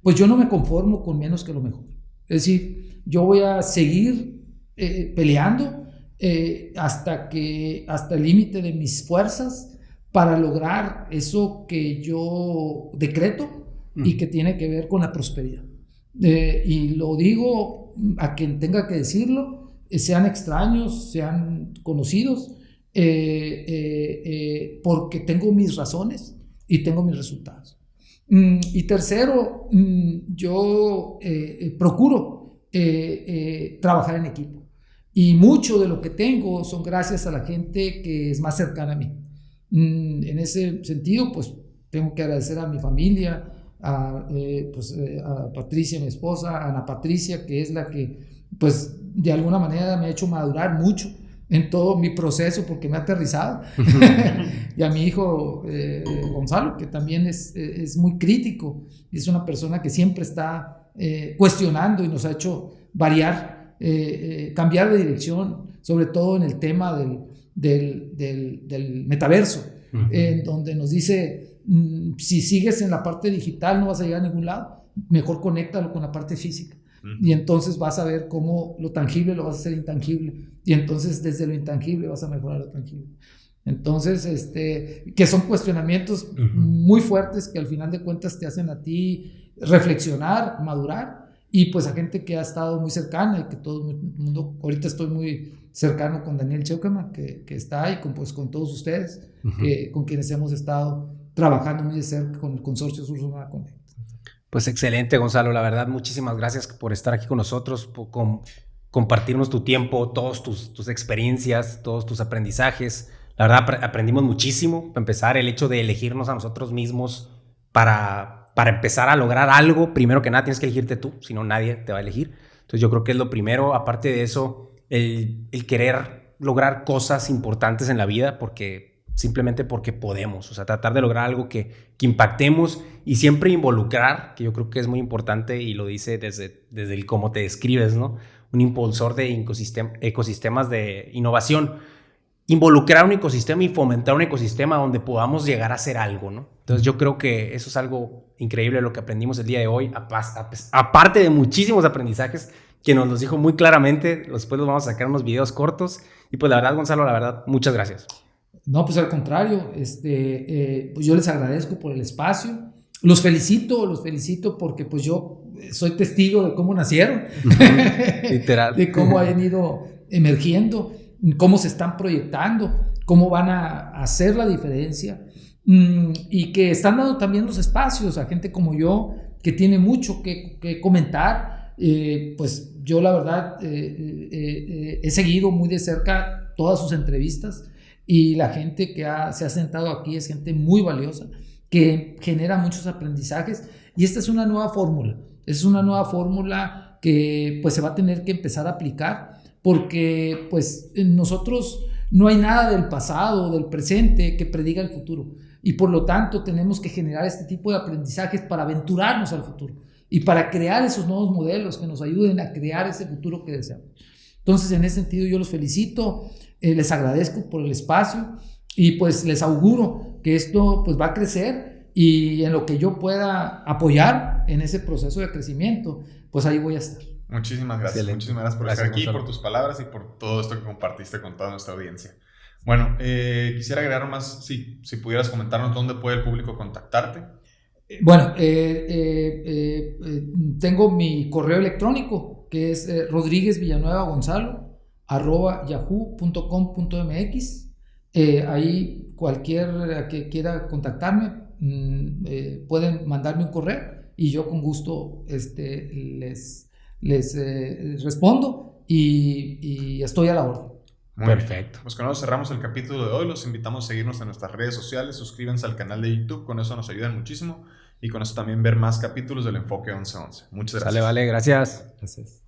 pues yo no me conformo con menos que lo mejor. Es decir, yo voy a seguir peleando hasta el límite de mis fuerzas para lograr eso que yo decreto y que tiene que ver con la prosperidad. Y lo digo a quien tenga que decirlo, sean extraños, sean conocidos, porque tengo mis razones y tengo mis resultados. Y tercero, yo procuro trabajar en equipo. Y mucho de lo que tengo son gracias a la gente que es más cercana a mí. En ese sentido, pues tengo que agradecer a mi familia, a Patricia, mi esposa, a Ana Patricia, que es la que, pues, de alguna manera me ha hecho madurar mucho en todo mi proceso porque me ha aterrizado. Y a mi hijo Gonzalo, que también es muy crítico, es una persona que siempre está cuestionando y nos ha hecho variar, cambiar de dirección, sobre todo en el tema del metaverso, en donde nos dice, si sigues en la parte digital no vas a llegar a ningún lado, mejor conéctalo con la parte física. Y entonces vas a ver cómo lo tangible lo vas a hacer intangible, y entonces desde lo intangible vas a mejorar lo tangible. Entonces, que son cuestionamientos muy fuertes que al final de cuentas te hacen a ti reflexionar, madurar, y pues a gente que ha estado muy cercana y que todo el mundo, ahorita estoy muy cercano con Daniel Cheuqueman, que está ahí, con todos ustedes, con quienes hemos estado trabajando muy de cerca con el consorcio Sursumar Connect. Pues excelente, Gonzalo, la verdad, muchísimas gracias por estar aquí con nosotros, por compartirnos tu tiempo, todas tus experiencias, todos tus aprendizajes. La verdad, aprendimos muchísimo. Para empezar, el hecho de elegirnos a nosotros mismos para empezar a lograr algo, primero que nada tienes que elegirte tú, si no nadie te va a elegir. Entonces yo creo que es lo primero. Aparte de eso, el querer lograr cosas importantes en la vida simplemente porque podemos, o sea, tratar de lograr algo que impactemos y siempre involucrar, que yo creo que es muy importante y lo dice desde el cómo te describes, ¿no? Un impulsor de ecosistemas de innovación. Involucrar un ecosistema y fomentar un ecosistema donde podamos llegar a hacer algo, ¿no? Entonces yo creo que eso es algo increíble lo que aprendimos el día de hoy, aparte de muchísimos aprendizajes que nos los dijo muy claramente. Después los vamos a sacar unos videos cortos y pues la verdad, Gonzalo, la verdad, muchas gracias. No, pues al contrario, pues yo les agradezco por el espacio, los felicito porque pues yo soy testigo de cómo nacieron, Literal. de cómo han ido emergiendo, cómo se están proyectando, cómo van a hacer la diferencia. y que están dando también los espacios a gente como yo que tiene mucho que comentar. Pues yo la verdad he seguido muy de cerca todas sus entrevistas y la gente que se ha sentado aquí es gente muy valiosa que genera muchos aprendizajes y esta es una nueva fórmula. Es una nueva fórmula que pues se va a tener que empezar a aplicar porque pues nosotros no hay nada del pasado, del presente que prediga el futuro y por lo tanto tenemos que generar este tipo de aprendizajes para aventurarnos al futuro y para crear esos nuevos modelos que nos ayuden a crear ese futuro que deseamos. Entonces en ese sentido yo los felicito, les agradezco por el espacio y pues les auguro que esto pues va a crecer y en lo que yo pueda apoyar en ese proceso de crecimiento, pues ahí voy a estar. Muchísimas gracias. Excelente. Muchísimas gracias por Gracias, estar aquí, Gonzalo. por tus palabras y por todo esto que compartiste con toda nuestra audiencia. Bueno, quisiera agregar más, si pudieras comentarnos dónde puede el público contactarte. Bueno, tengo mi correo electrónico que es rodriguezvillanuevagonzalo@yahoo.com.mx. Ahí cualquiera que quiera contactarme pueden mandarme un correo y yo con gusto les respondo y estoy a la orden. Muy Perfecto. Bien. Pues con eso cerramos el capítulo de hoy. Los invitamos a seguirnos en nuestras redes sociales. Suscríbanse al canal de YouTube. Con eso nos ayudan muchísimo. Y con eso también ver más capítulos del Enfoque 1111. Muchas gracias. Vale, gracias. Gracias.